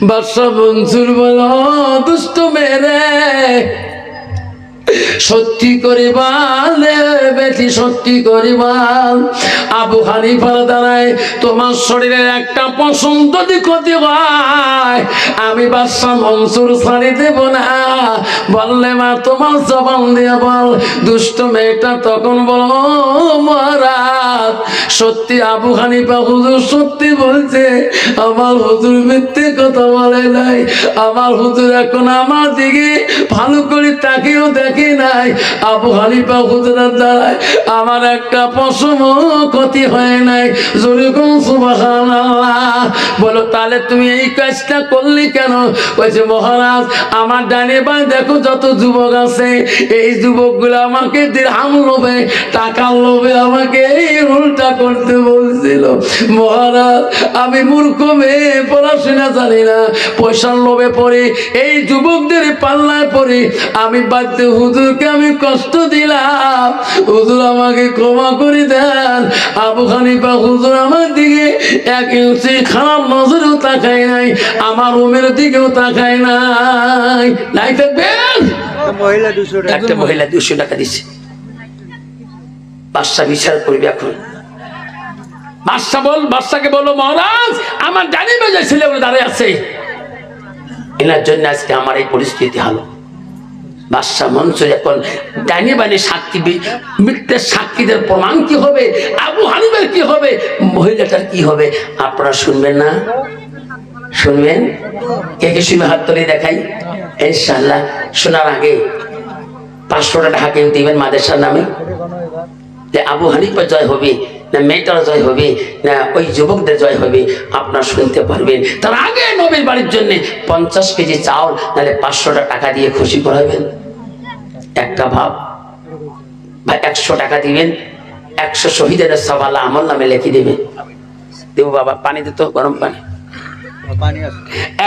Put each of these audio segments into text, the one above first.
বাদশা মনসুর বলো, দুষ্ট মেরে সত্যি করিবাল বেটি, সত্যি করিবাল। আবু হানিফার দ্বারায় তোমার শরীরের একটা পশম যদি ক্ষতি হয়, আমি বাদশা মনসুর ছাড়ি দেব না। বললে মা তোমার জবান দিয়ে বল। দুষ্ট মেয়েটা তখন বল, মহারাজ সত্যি আবু হানিফা হুজুর সত্যি বলছে, আমার হুজুর মিথ্যে কথা বলে নাই। আমার হুজুর এখন আমার দিকে ভালো করে তাকেও দেখে নাই। আবু হানিফা হুজুরের দ্বারায় আমার একটা পশম ক্ষতি হয় নাই। যেরকম সুবহানাল্লাহ বলো। তাহলে তুমি এই কাজটা করলি কেন? বলছে মহারাজ আমার ডানে বাঁ দেখো যত যুবক আছে, এই যুবকগুলো আমাকে দিরহাম লোভে, টাকার লোভে আমাকে এই উল্টা করতে বলছিল। মহারাজ আমি মূর্খ মেয়ে, পড়াশোনা জানি না, পয়সার লোভে পড়ে এই যুবকদের পাল্লায় পড়ে আমি বাধ্য হুজুরকে আমি কষ্ট দিলাম। হুজুর আমাকে ক্ষমা করে দেন। আবু হানিফা হুজুর আমার দিকে এক ইঞ্চি খারাপ নজরেও তাকায় নাই, আমার রুমের দিকেও তাকায় নাই। নাই থাকবেন একটা মহিলা 200 টাকা দিচ্ছে। বাদশা বিচার করবে এখন। বাদশাকে বলো, মহারাজ আমার ডানি বাজার ছেলেগুলো দাঁড়িয়ে আছে, এনার জন্য আজকে আমার এই পরিস্থিতি হলো। বাদশা মনসুর এখন ডাইনি বানি সাক্ষী, মিথ্যের সাক্ষীদের প্রমাণ কি হবে, আবু হানিফার কি হবে, মহিলাটার কি হবে, আপনারা শুনবেন না? শুনবেন? কে কে শুনবে হাত তুলে দেখাই। ইনশাআল্লাহ শোনার আগে 500 টাকা কেউ দিবেন মাদ্রাসার নামে। যে আবু হানিফা জয় হবে না মেয়েটার জয় হবে না ওই যুবকদের জয় হবে, আপনারা শুনতে পারবেন। তার আগে নবীর বাড়ির জন্য 50 কেজি চাউল নাহলে 500 টাকা দিয়ে খুশি করাবেন। একটা ভাব ভাই, 100 টাকা দিবেন, 100 শহীদের সব আল্লাহ আমার নামে লিখে দেবে। দেবো বাবা, পানি দিত, গরম পানি।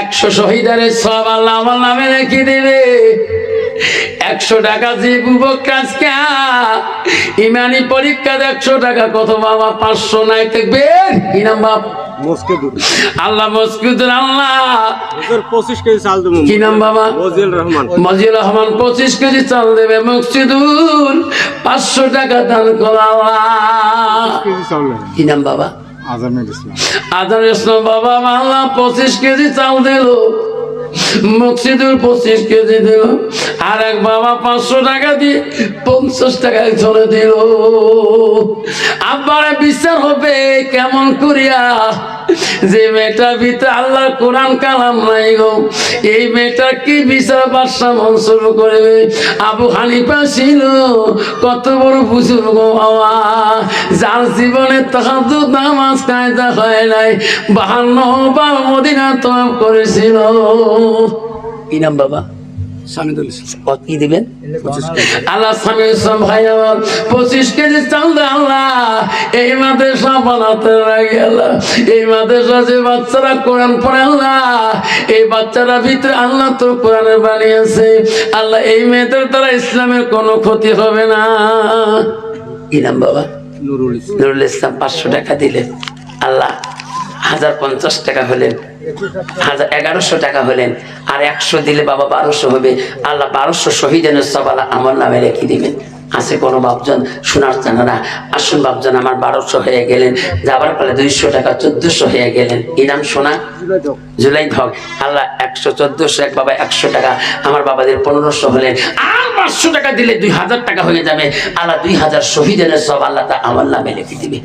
100 শহীদের সব আল্লাহ আমার নামে লিখে দেবে। 100 টাকা যে যুবক আজকে ইমানি পরীক্ষা 100 টাকা কত বাবা? 500 নাই থাকবে। কি নাম বাপ? আল্লাহ মসকুদুর আল্লাহ 25 কেজি চাল দেব। কি নাম বাবা? মজিউর রহমান 25 কেজি চাল দেবে। মসজিদুল 500 টাকা দান করা। কি নাম বাবা? আজানুল ইসলাম বাবা আল্লাহ 25 কেজি চাল দিল। মসজিদুল 25 কেজি দিল। আর এক বাবা 500 টাকা দিয়ে 50 টাকা চলে দিল। আবার বিচার হবে কেমন করিয়া? যে মেয়েটার ভিতরে আল্লাহর কোরআন কালাম নাই গো, এই মেয়েটা কি বিচার বাদশা মনসুর করবে? আবু হানিফা ছিল কত বড় বুজুর্গ বাবা, যার জীবনে তাহাজ্জুদ নামাজ কায়দা হয় নাই, 52 বার মদিনা তওয়াফ করেছিল। কি নাম বাবা? সামিদুল ইসলাম। কি দিবেন? আল্লাহ সামিদুল ইসলাম ভাই আমার 25 কেজি চাল দে আল্লাহ। এই মাদ্রাসা বানাতে লাগে আল্লাহ, এই মাদ্রাসা যে বাচ্চারা কোরআন পড়ে আল্লাহ, এই বাচ্চারা ভিতরে আল্লাহ তোর কোরআনের বাণী আছে আল্লাহ, এই মেয়েদের দ্বারা ইসলামের কোনো ক্ষতি হবে না। কি নাম বাবা? নুরুল ইসলাম। 500 টাকা দিলেন আল্লাহ, 1050 টাকা হলেন, 1100 টাকা হলেন, আর 100 দিলে বাবা 1200 হবে আল্লাহ। 1200 শহীদের সব আল্লাহ আমার নামে রেখে দিবেন। আছে কোনো বাপজন শোনার জানারা? আসুন বাপজন, আমার 1200 হয়ে গেলেন, যাবার ফলে 200 টাকা 1400 হয়ে গেলেন। এই নাম শোনা? জুলাই ভগ আল্লাহ 100 1400 এক বাবা 100 টাকা, আমার বাবাদের 1500 হলেন, আর 500 টাকা দিলে 2000 টাকা হয়ে যাবে আল্লাহ। 2000 শহীদের সব আল্লাহ তা আমার নামে লিখে দিবে।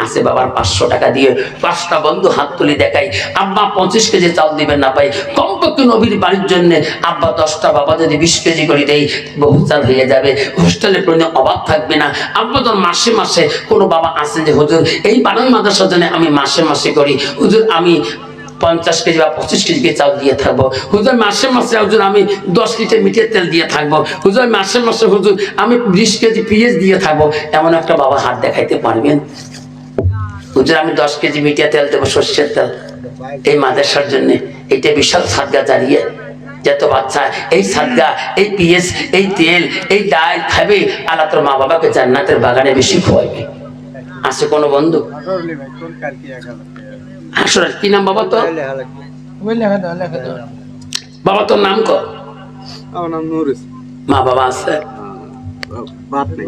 আছে বাবার 500 টাকা দিয়ে 5টা বন্ধু হাত তুলে দেখাই। আব্বা 25 কেজি চাল দিবেন না পাই, কমপক্ষে নবীর বাড়ির জন্য আব্বা 10টা, বাবা যদি 20 কেজি করে দেয় বহু চাল হয়ে যাবে, হোস্টেলের কোনো অভাব থাকবে না। আব্বা তো মাসে মাসে কোনো বাবা আছে যে হুজুর এই বানাই মাদ্রাসার জন্য আমি মাসে মাসে করি, হুজুর আমি 50 কেজি বা 25 কেজি চাল দিয়ে থাকবো, হুজুর মাসে মাসে হুজুর আমি 10 লিটার মিঠের তেল দিয়ে থাকবো, হুজুর মাসে মাসে হুজুর আমি 20 কেজি পেঁয়াজ দিয়ে থাকবো। এমন একটা বাবা হাত দেখাইতে পারবেন? হুজুর আমি 10 কেজি মিঠা তেল দেবো, সর্ষের তেল, এই মাদ্রাসার জন্য। এইটা বিশাল সাদগা জারিয়ে, যত বাচ্চা এই সাদগা, এই পেঁয়াজ, এই তেল, এই ডাল খাবে আল্লাহ তোর মা বাবাকে জান্নাতের বাগানে বেশি খোয়াবে। আছে কোনো বন্ধু? আসলে কি নাম বাবা? তো বাবা তোর নাম কর। আমার নাম নুরিস। মা বাবা আছে? বাপ নেই।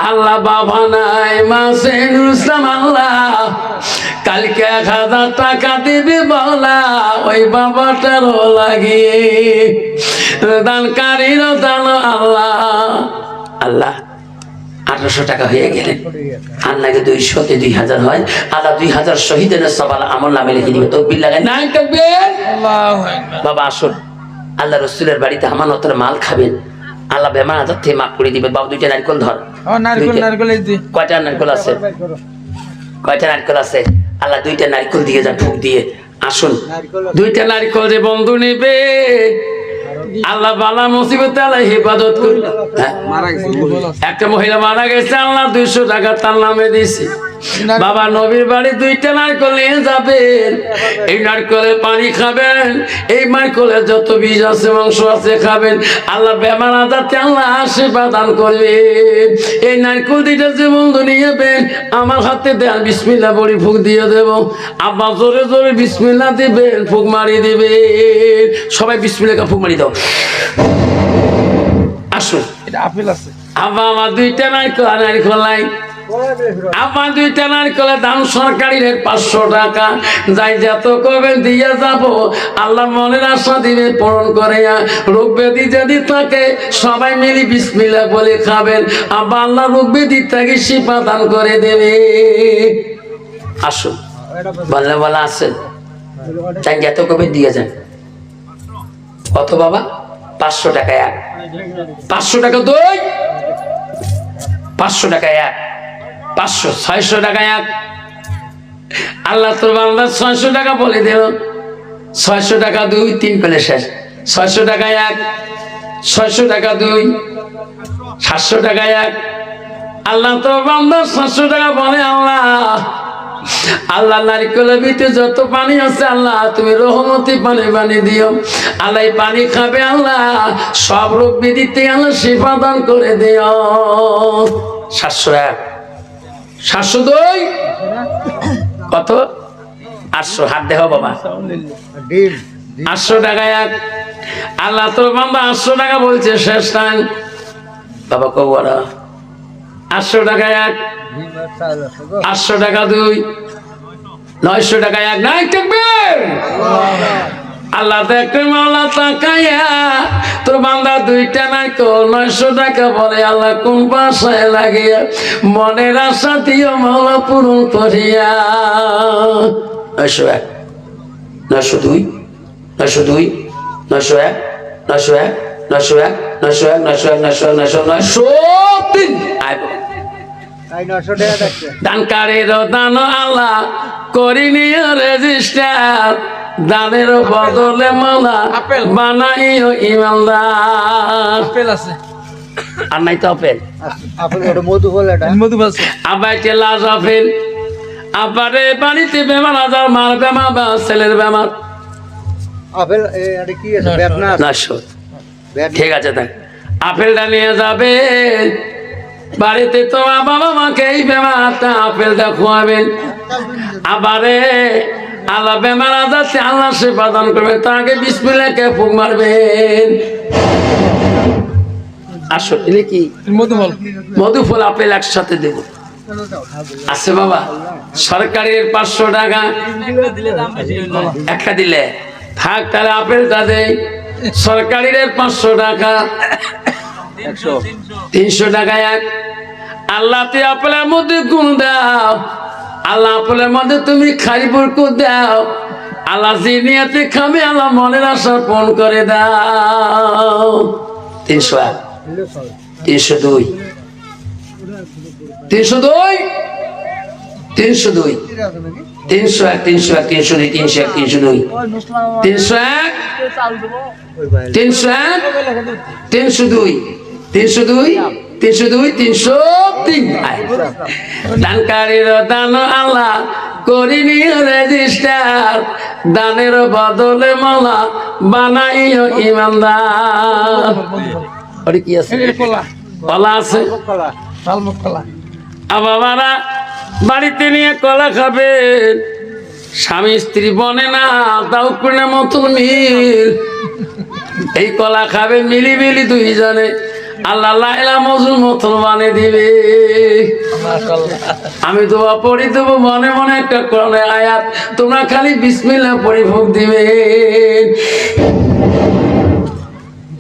আল্লাহ বাবা নাই মাসে নুরসাম আল্লাহ কালকে 1000 টাকা দিবি বলা ওই বাবাটারও লাগিয়ে দানকারীর দান আল্লাহ। আল্লাহ 1800 টাকা হয়ে গেলেন, আর নাকি 200 তে 2000 হয়। আল্লাহ 2000 শহীদের সবাল আমল নামে লিখে দিবে। তকবীর লাগায় নাই তাকবীর। বাবা আসুন, আল্লাহ রসুলের বাড়িতে আমানতের মাল খাবেন, আল্লাহ বেমার আজার থেকে মাফ করে দিবে। বাবা 2টা নারকেল ধর। কয়টা নারকেল আছে? কয়টা নারকেল আছে? আল্লাহ 2টা নারকেল দিয়ে যা ফুক দিয়ে আসুন। 2টা নারকেল যে বন্ধু নিবে আল্লাহ বালা মুসিবত আল্লাহ হেফাজত করবে। একটা মহিলা মারা গেছে, আল্লাহ 200 টাকা তার নামে দিয়েছে। বাবা নবীর বাড়ি 2টা নারকেল নিয়ে যাবেন, এই নারকেলের পানি খাবেন, এই নারকেলের যত বীজ আছে মাংস আছে খাবেন। আল্লাহ বেমার আজারতে আল্লাহ আশীর্বাদ দান করবে। এই নারকেল 2টা যে বন্ধু নিয়ে যাবেন আমার হাতে দেন, বিসমিল্লাহ বলি ফুক দিয়ে দেব। আব্বা জোরে জোরে বিসমিল্লাহ দিবেন, ফুক মারি দিবেন। সবাই বিসমিল্লাহ ফুক মারি দাও। আসুন আব্বা আমার 2টা নারকেল নাই, আমার 2টা নারকেলের দাম সরকারি রেট 500 টাকা। যাই যত করবেন দিয়ে যাব, আল্লাহ মনের আশা দিবে পূরণ করে। রোগ ব্যাধি যদি থাকে সবাই মিলে বিসমিল্লাহ বলে খাবেন, আব্বা আল্লাহ রোগ ব্যাধি থেকে শিফা দান করে দেবে। আসুন বললে বলা আছেন, যাই যত করবেন দিয়ে যান। কত বাবা? 500 টাকা এক, 500 টাকা 2, 500 টাকা এক, 500, 600 টাকা এক। আল্লাহ তোর বান্দা 600 টাকা বলে দিল। 600 টাকা 2, 3 পেলে শেষ। 600 টাকা এক, 600 টাকা 2, 700 টাকা এক। আল্লাহ তোর বান্দা 700 টাকা বলে। আল্লাহ নারিকেলের ভিতরে যত পানি আছে আল্লাহ তুমি রহমতি পানি বানিয়ে দিও। আল্লাহ এই পানি খাবে, আল্লাহ সব রোগ ব্যাধিতে আল্লাহ শিফা দান করে দিও। 701, 702, কত? 800, হাত দেহ বাবা। 800 টাকা এক। আল্লাহ তোর বান্দা 800 টাকা বলছে শেষ টাইম। বাবা কবরা 800 টাকা এক, 800 টাকা 2, 900 টাকা এক। নাই থাকবে আল্লাহ দেখতে মাওলা তাকায়া তোর বান্দা 2টা নারকেল 900 টাকা বলে। আল্লাহ কোন বাসায় লাগিয়া মনের আশা দিও মাওলা পূরণ করিয়া। 901, 902, 902, 901, 901, 901, 901, 901, 901, 903 আইব। দানকারীর দান আল্লাহ করিনি রেজিস্টার, দানের বদলে মালা বানাইও ইমানদার। আর নাই তো আপেল, আবার লাজ আপেল। আবারে বাড়িতে বেমার আজার, মার বেমার বা ছেলের বেমার। ঠিক আছে, দেখ আপেলটা নিয়ে যাবে বাড়িতে। তোমার বাবা মাকে এই বেমারটা আপেলটা খোয়াবেন। আবারে আল্লাহ বেমার আজারতে আল্লাহ সেবা দান করবেন, তাকে বিসমিল্লাহকে ফুক মারবেন। আসলে কি মধুফল আপেল একসাথে দেব আছে বাবা। সরকারের 500 টাকা একটা দিলে থাক, তাহলে আপেলটা দেয়। সরকারের 500 টাকা, 300 টাকা এক। আল্লাহ তুই আপেলের মধ্যে গুণ দাও, আল্লাহ আপেলের মধ্যে তুমি খারি বরকত দাও। আল্লাহ যে নিয়াতে খাবে আল্লাহ মনের আশা পূরণ করে দাও। 301, 302, 302, 302, 301, 301, 302, 301, 302, 301, 301, 302, 302, 302, 303 দানকারীর দান আল্লাহ করিনি রেজিস্টার, দানের বদলে মালা বানাইও ইমানদার। ওরে কি আছে? কলা আছে। বাবারা বাড়িতে নিয়ে কলা খাবেন, স্বামী স্ত্রী বনে না তাও কোনে মতন মিল, এই কলা খাবে মিলি মিলি দুইজনে, আল্লাহ লাইলা মজুর মতন বানে দিবে। আমি দোয়া পড়ি দেবো মনে মনে একটা কোরআনের আয়াত, তোমরা খালি বিসমিল্লাহ পড়ি ভোগ দিবে।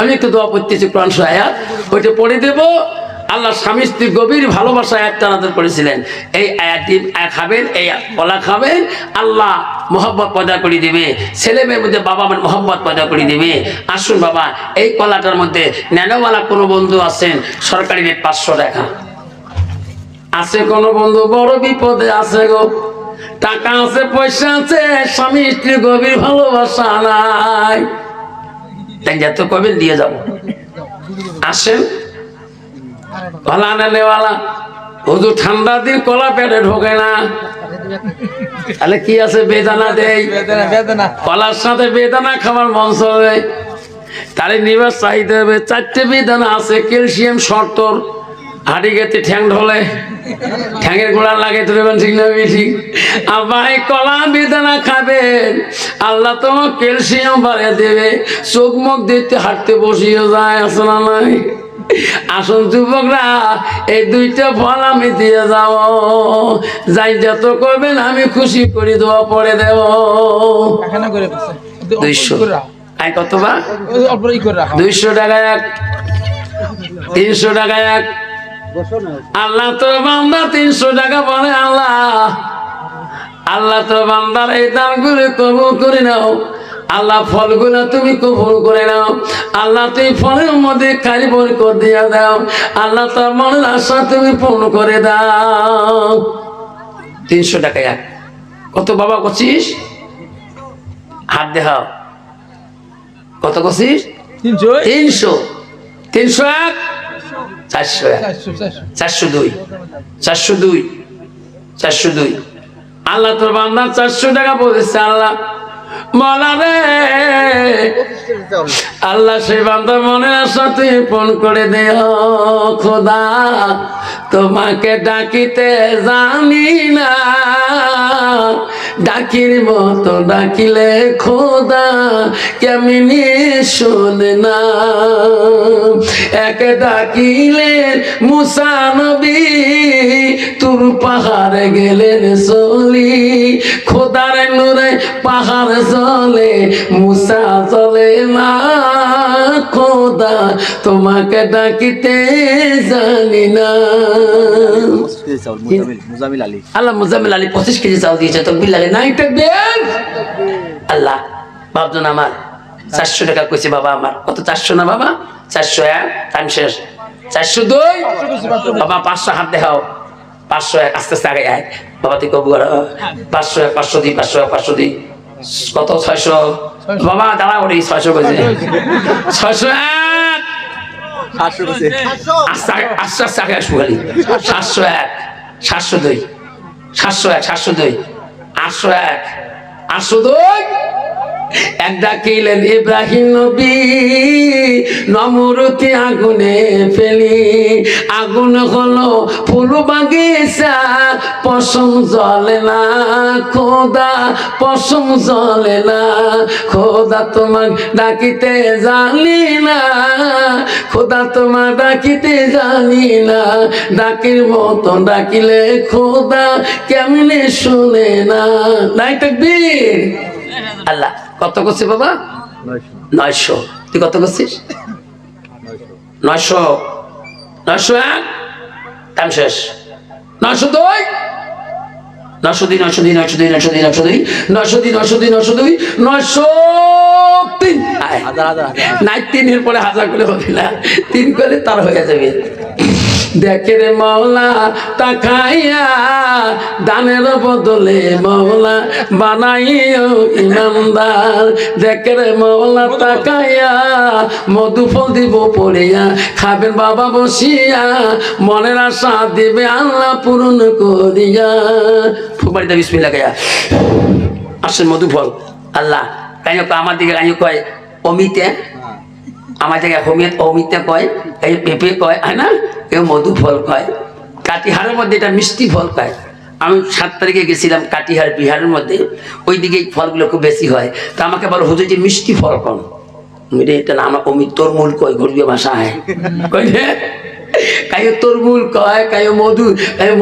আমি একটু দোয়া পড়তেছি কোরআন আয়াত, ওইটা পড়ে দেবো। আল্লাহ স্বামী স্ত্রী গভীর ভালোবাসা আয়াতটা নাযিল করেছিলেন, এই আয়াতটি খাবেন, এই কলা খাবেন, আল্লাহ মোহাব্বত পয়দা করে দিবে, ছেলে মেয়ের মধ্যে বাবা মার মোহাব্বত পয়দা করে দিবে। আসুন বাবা, এই কলাটার মধ্যে নেনওয়ালা কোনো বন্ধু আছেন, সরকারি রেট 500 টাকা আছে। কোনো বন্ধু বড় বিপদে আছে গো, টাকা আছে পয়সা আছে, স্বামী স্ত্রী গভীর ভালোবাসা নাই, তাই যত কবেন দিয়ে যাব। আসেন কলা নেওয়ালা, হুজুর ঠান্ডা দিন কলা পেটে ঢোকে না, তাহলে কি আছে বেদানা দেই, কলার সাথে বেদানা খাবার মন চলবে, তাহলে নিবাস চাইতে হবে। 4টে বেদানা আছে, ক্যালসিয়াম শর্তর, হাঁটি গেতে ঠ্যাং ঢলে, ঠ্যাঙের গোড়া লাগে দেবেন, ঠিক না বেশি। আর ভাই কলা বেদানা খাবেন, আল্লাহ তোমার ক্যালসিয়াম বাড়িয়ে দেবে, চোখ মুখ দেখতে হাঁটতে বসিয়ে যায়, আছে না নাই? আসুন যুবকরা, এই 2টা ফল আমি দিয়ে যাও, যাই যত করবেন আমি খুশি করে দেওয়া পড়ে দেব। 200 আই কত বা 200 টাকা এক, 300 টাকা এক। আল্লাহ তোর বান্দা 300 টাকা বলে, আল্লাহ তোর বান্দার এই দানগুলো কবুল করে নাও, আল্লাহ ফলগুলো তুমি কবুল করে নাও, আল্লাহ তুমি ফলের মধ্যে খালি বরকত দিয়ে দাও, আল্লাহ তোর মনের আশা তুমি পূর্ণ করে দাও। 300 টাকা এক। কত বাবা করছিস? হাত দেখাও, কত করছিস? 300। 301, 401, 402, 402, 402। আল্লাহ তোর বান্দা 400 টাকা বলেছে। আল্লাহ মলা রে, আল্লাহ সেই বান্দা মনে আশা তুই পূরণ করে দে খোদা, তোমাকে ডাকিতে জানি না, ডাকির মতো ডাকিলে খোদা কেমনি শোনে না। একে ডাকিলে মুসা নবী তুর পাহাড়ে গেলেন চলি, খোদার নূরে পাহাড় চলে মুসা চলে না, খোদা তোমাকে ডাকিতে জানি না। আল্লাহ মুজামিল আলী 25 কেজি চাল দিয়েছে, তো বিল্লাহ নাই থাকবেন। আল্লাহ বাবজন আমার 400 টাকা কইছে বাবা, আমার কত 400 না বাবা? 401 টাইম শেষ। 402 বাবা, 500 হাত দেখাও, 501 আস্তে আস্তে আগে আয় বাবা, তুই কবু 501, 502, 501, 502 কত? 600 বাবা, দাঁড়া ওরে 600 কইছে, 601 আস্তে আস্তে আগে আসবো খালি। 701, 702, 701, 702, 801, 802 এক ডাকিলেন ইব্রাহিম নবী, নমরুতি আগুনে ফেলি, আগুন হলো ফুল বাগিচা, পশম জ্বলে না খোদা, পশম জ্বলে না খোদা, তোমার ডাকিতে জানি না, খোদা তোমার ডাকিতে জানি না, ডাকির মতো ডাকিলে খোদা কেমনে শুনে না। নাই তাকবীর। আল্লাহ কত করছিস বাবা? 900। তুই কত করছিস? 900, 901 টাইম শেষ। 902, 902, 902, 902, 902, 902, 902, 902, 903। নাই 3-এর পরে 1000 করে হবে না, 3 করে তার হয়ে যাবে। দেখে রে মওলা তাকাইয়া, দানের বদলে মওলা বানাইও ইমানদার, দেখে রে মওলা তাকাইয়া, মধু ফল দিব পড়িয়া, খাবেন বাবা বসিয়া, মনের আশা দিবে আল্লাহ পূরণ করিয়া। ফুকবাড়িতে বিসমিল্লাহ গায়া আসেন মধু ফল। আল্লাহ কাইও আমার দিকে কাইও কয় অমিতে, আমার জায়গায় অমিতে কয়, এই পেঁপে কয়, হয় না, কেউ মধু ফল কয়, কাটিহারের মধ্যে এটা মিষ্টি ফল কয়। আমি 7 তারিখে গেছিলাম কাটিহার বিহারের মধ্যে, ওইদিকে এই ফলগুলো খুব বেশি হয়। তো আমাকে বলো হুজুর যে মিষ্টি ফল কোন, এটা না আমার অমিত তরমুল কয় ঘুরবে ভাষায় কই রে, কায়ো তরমুল কয়, কায়ো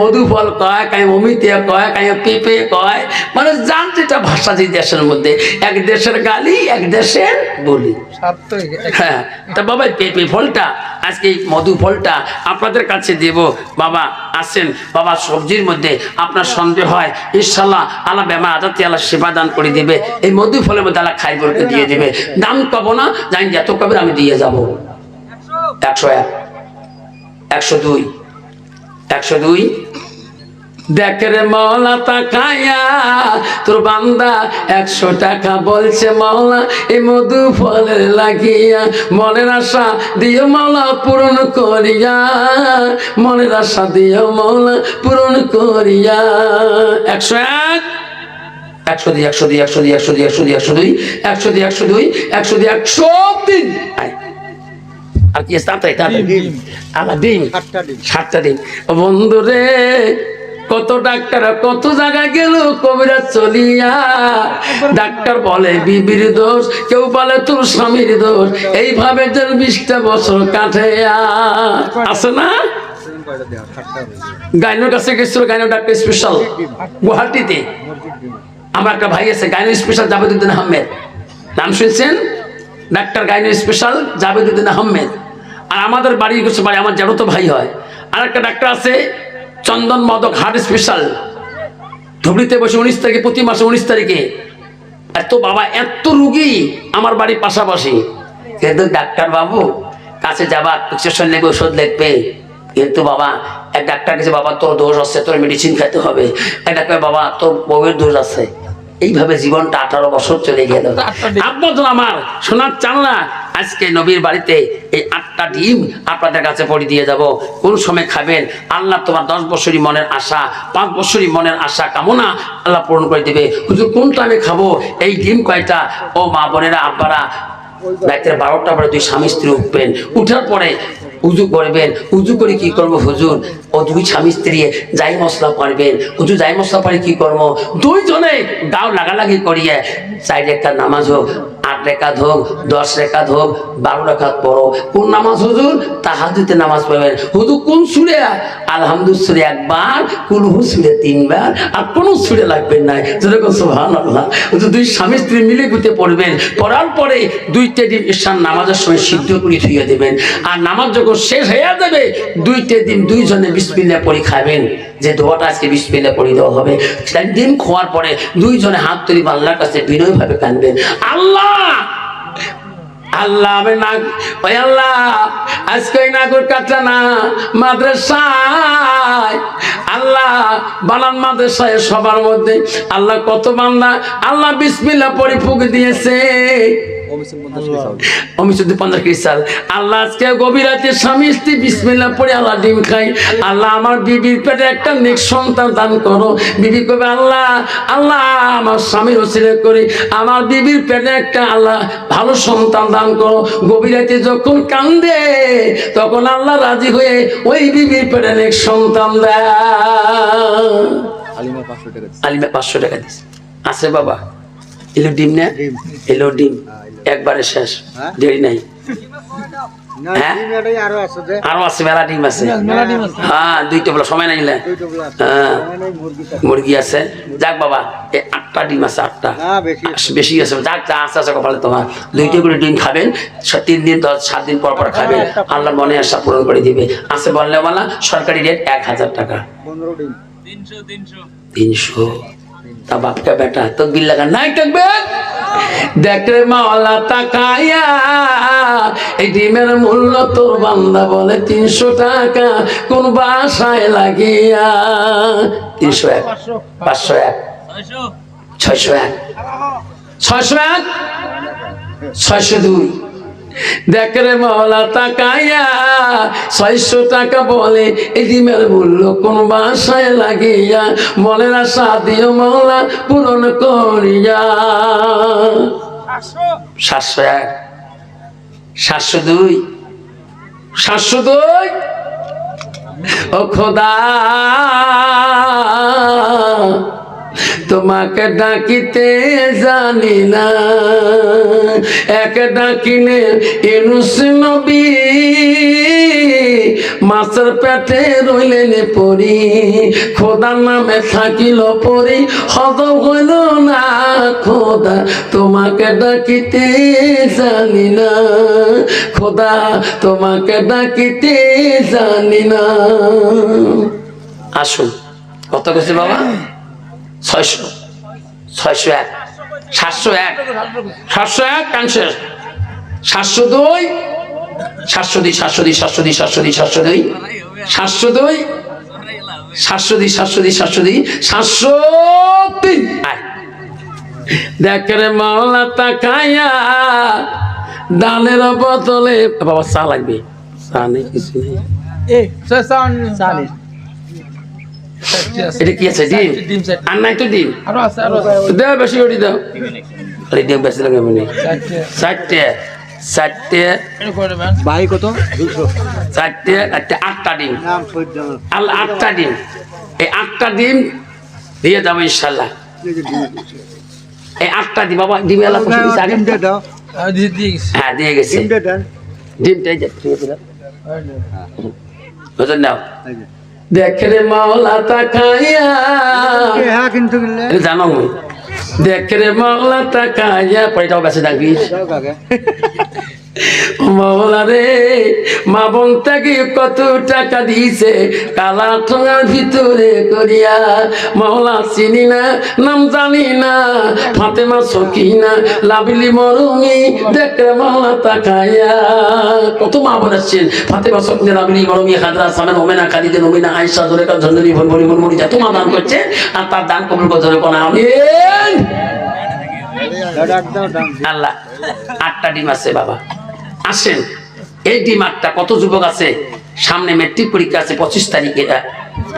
মধু ফল কয়, কায়ো অমিতে কয়, কায়ো পেঁপে কয়, মানে জান যেটা ভাষা যে দেশের মধ্যে, এক দেশের গালি এক দেশের বলি। হ্যাঁ, তা বাবা পেঁপে ফলটা আজকে এই মধু ফলটা আপনাদের কাছে দেব বাবা। আসেন বাবা, সবজির মধ্যে আপনার সন্দেহ হয় ইনশাল্লাহ আল্লাহ বেমা আজাতে আল্লাহ সেবা দান করে দিবে। এই মধু ফলের মধ্যে আল্লাহ খাই বলতে দিয়ে দেবে। দাম পাবো না, জানি যত কবে আমি দিয়ে যাবো। 101, 102, 102। দেখ রে মৌলা তাকায়া তোর বান্দা 100 টাকা বলছে মৌলা এই মধু ফলের লাগিয়া, মনের আশা দিও মৌলা পূরণ করিয়া, মনের আশা দিও মৌলা পূরণ করিয়া। 101, 102, 102, 102, 102, 102, 102, 102, 102, 103। আর কি তাড়াতাড়ি ডিম 7টা ডিম। বন্ধু রে, কত ডাক্তার কত জায়গায় গেল কবিরা চলিয়া, ডাক্তার বলে বিবির দোষ, কেউ বলে তোর স্বামীর দোষ, এইভাবে যে 20টা বছর কাটে। আছে না গাইনোর কাছে গেছিল, গাইনো ডাক্তার স্পেশাল গুয়াহাটিতে। আমার একটা ভাই আছে গাইনো স্পেশাল জাবেদুদ্দিন আহমেদ, নাম শুনছেন? ডাক্তার গাইনো স্পেশাল জাবেদুদ্দিন আহমেদ। আর আমাদের বাড়ি কিছু বাড়ি আমার যেন তো ভাই হয়। আর একটা ডাক্তার আছে চন্দন মাদক হার্ট স্পেশাল, ধুবড়িতে বসে 19 তারিখে, প্রতি মাসে 19 তারিখে। এত বাবা এত রুগী আমার বাড়ির পাশাপাশি, কিন্তু ডাক্তার বাবু কাছে যাবা প্রেসক্রিপশন নেবে, ওষুধ লিখবে, কিন্তু বাবা এক ডাক্তার কাছে বাবা তোর দোষ আছে, তোর মেডিসিন খেতে হবে। এক ডাক্তার বাবা তোর বউয়ের দোষ আছে। এইভাবে জীবনটা 18 বছর চলে গেল। আপনার আমার শোনার চান না, আজকে নবীর বাড়িতে এই 8টা ডিম আপনাদের কাছে পড়ে দিয়ে যাব। কোন সময় খাবেন আল্লাহ তোমার 10 বছরই মনের আশা, 5 বছরই মনের আশা কামনা আল্লাহ পূরণ করে দেবে। হুজুর কোন টাইমে খাবো এই ডিম কয়টা? ও মা বোনেরা আব্বারা, রাত্রে 12টা পরে 2 স্বামী স্ত্রী উঠবেন, উঠার পরে উজু করবেন। উজু করে কি করবো হুজুর? ও 2 স্বামী স্ত্রী যাই মশলা পারবেন। হুজুর যাই মশলা পারে কি করবো? 2 জনে গাও লাগালাগি করিয়ে 4 রেখাত নামাজ হোক, 8 রেখাত হোক, 10 রেখাত হোক, 12 রেখাত পড়ো। কোন নামাজ হুজুর? তাহাজ্জুদের নামাজ পড়বেন। হুজুর কোন সূরা? আলহামদুলিল্লাহ সূরা 1 বার, কুলহু সূরা 3 বার, আর কোন সূরা লাগবেন না। যেরকম সুবহানাল্লাহ। হুজুর 2 স্বামী স্ত্রী মিলে গুতে পড়বেন। পড়ার পরে 2টা ডিম ঈশান নামাজের সময় সিদ্ধ করে ধুয়ে দেবেন। আর নামাজ যখন শেষ হয়ে যাবে 2টা ডিম 2 জনে বিসমিল্লাহ পড়ে খাবেন। যে দোয়াটা আজকে বিসমিল্লাহ পড়ে দেওয়া হবে, ডিম খাওয়ার পরে 2 জনে হাত তুলে আল্লাহর কাছে বিনয় ভাবে কাঁদবেন, আল্লাহ আল্লাহ আমি না, ওই আল্লাহ আজকে নাগর কাটা না মাদ্রাসায়, আল্লাহ বানান মাদ্রাসায় সবার মধ্যে আল্লাহ কত বান্দা আল্লাহ বিসমিল্লাহ পড়ে ফুক দিয়েছে। আল্লাহ আজকে গভীর রাতে স্বামী স্ত্রী বিসমিল্লাহ পড়ে আল্লাহ ডিম খাই। আল্লাহ আমার বিবির পেটে একটা নেক সন্তান দান করো। বিবি কবে আল্লাহ আল্লাহ আমার স্বামীর ওসিলা করে আমার বিবির পেটে একটা আল্লাহ ভালো সন্তান দান করো। গভীর রাতে যখন কান্দে তখন আল্লাহ রাজি হয়ে ওই বিবির পেটে নেক সন্তান দেয়। আলিমা 500 টাকা দিচ্ছে। আছে বাবা এলো ডিম না, এলো ডিম একবারে শেষ, দেরি নাই। হ্যাঁ আরো আছে, মেলা ডিম আছে। হ্যাঁ 2টা বলো সময় নাই। হ্যাঁ মুরগি আছে। যাক বাবা এই 8টা ডিম আছে, 8টা বেশি আছে। যাক যা আছে আছে কপালে তোমার। 2টা করে ডিম খাবেন, 3 দিন 7 দিন পর পর খাবেন, আল্লাহ মনে আশা পূরণ করে দিবে। আছে বললে বলা সরকারি রেট 1000 টাকা। 300 তা বাপকা বেটা তো বিল লাগা নাই থাকবে। দেখ রে মাওলা তাকায়া এই ডিমের মূল্য তোর বান্দা বলে 300 টাকা কোন বাসায় লাগিয়া। 301, 501, 601, 601, 602। দেখ রে মাওলা তাকায়া 600 টাকা বলে এই ডিমের মূল্য কোন বাসায় লাগিয়া, মনের আশা দিও মাওলা পূরণ করিয়া। 701, 702, 702, ও খোদা তোমাকে ডাকিতে জানি না, এক ডাকিনে ইউনুস নবী মাছের পেটে রইলেন পরি, খোদার নামে থাকিল পরি হজম হইল না, খোদা তোমাকে ডাকিতে জানি না, খোদা তোমাকে ডাকিতে জানি না। আসুন কত গেছে বাবা? 600 601 701 701 ক্যান্সার 702 702 702 702 702 702 702 702 702 702 703 দেখ রে মাওলা তাকায়া দানের বদলে বাবা চা লাগবে, চা নেই কিছু নেই। এটা কি আছে? ডিম আর নাই তো ডিম দাও, বেশি করে দাও। ডিম বেশি লাগাবো নি, 4টে 4টে ভাই কত? 200 4টে 8টা ডিম, নাম সহ্য আর 8টা ডিম, এই 8টা ডিম দিয়ে যাবো ইনশাল্লাহ। এই 8টা ডিম বাবা, ডিম এলা ডিমটা দাও। হ্যাঁ দিয়ে গেছে ডিমটা দেন। ডিমটাই বুঝলেন নাও। দেখ রে মাওলা তাকায়া হ্যাঁ কিন্তু জানো দেখ রে মাওলা তাকায়া পয়টাও বেঁচে থাকবি মাওলা রে, মা বোন তাকে কত টাকা দিয়েছে কালা ঠোঙার ভিতরে করিয়া, মাওলা চিনি না নাম জানি না, ফাতেমা সকিনা লাভলি মরুমি, দেখ রে মাওলা তাকায়া কত মা বোন আসছেন, ফাতেমা সকিনা লাভলি মরুমি হাজরা সামেন ওমেনা খালিদে নমিনা আয়েশা ধরে কাল ঝন্ডরি ভরভরি মরমরি যত মা দান করছে, আর তার দান কবুল করে ধরে কোনা আমিন। আল্লাহ 8টা ডিম আছে বাবা, আসেন এই ডিম 8টা। কত যুবক আছে সামনে মেট্রিক পরীক্ষা আছে 25 তারিখে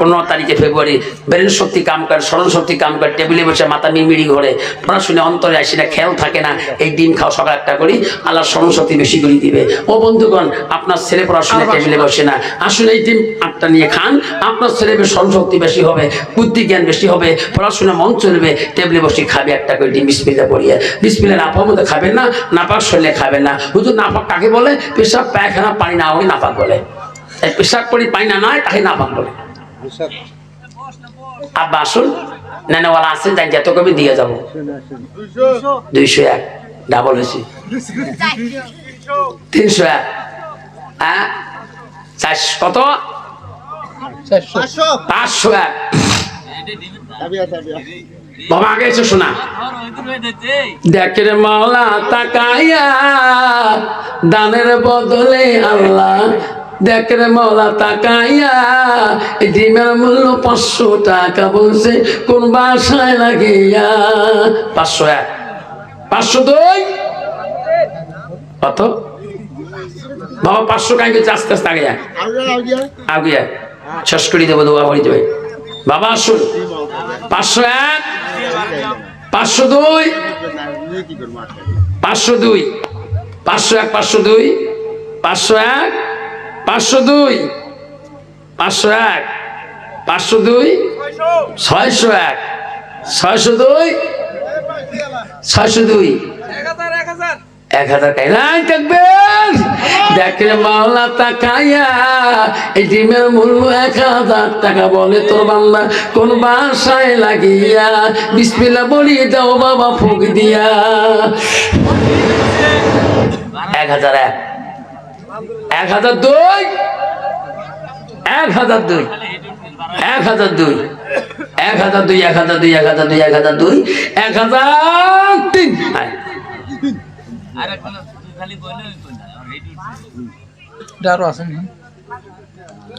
15 তারিখে ফেব্রুয়ারি, ব্রেন শক্তি কাম করে, স্মরণ শক্তি কাম করে, টেবিলে বসে মাথা মিড়মিড়ি ঘরে, পড়াশোনা অন্তরে আসি না, খেয়াল থাকে না, এই ডিম খাও সকাল 1টা করি, আল্লাহ স্মরণ শক্তি বেশি করে দিবে। ও বন্ধুগণ, আপনার ছেলে পড়াশোনা টেবিলে বসে না, আসুন এই ডিম 8টা নিয়ে খান, আপনার ছেলের স্মরণ শক্তি বেশি হবে, বুদ্ধি জ্ঞান বেশি হবে, পড়াশোনা মন চলবে, টেবিলে বসে খাবে 1টা করে ডিম বিসমিল্লাহ পড়িয়ে। বিসমিল্লাহ নাপাক মধ্যে খাবেন না, নাপাক শরীরে খাবেন না। হুজুর নাপাক কাকে বলে? পেশাব পায়খানা পানি না হলে নাপাক বলে, তাই পেশাব করি পানি না নয় তাকে নাপাক বলে। আব্বা আসুন, নেনেওয়ালা আসেন, তাই যত কবি দিয়ে যাবো। 201 ডাবল হয়েছি 301 হ্যাঁ 400 কত 501 বাবা আগে এসে শোনা। দেখ রে মাওলা তাকায়া দানের বদলে আল্লাহ, দেখ রে মাওলা তাকায়া এই ডিমের মূল্য 500 টাকা বলছে কোন বাসায় লাগিয়া। 501 502 কত বাবা? 500 কাই আস্তে আস্তে আগে আগে শেষ করে দেবো, দোয়া করে দেবে বাবা। আসুন 501 502 502 501 502 501 502 501 502 601 602 602 1000 কাইলাই থাকবেন। দেখে মাওলা তাকায়া এই ডিমের মূল্য 1000 টাকা বলে তোর বান্দা কোন বাসায় লাগিয়া, বিসমিল্লাহ বলি দাও বাবা ফুক দিয়া। 1001 1002 1002 1002 1002 1002 1002 1002 1003 ডারো আছে না?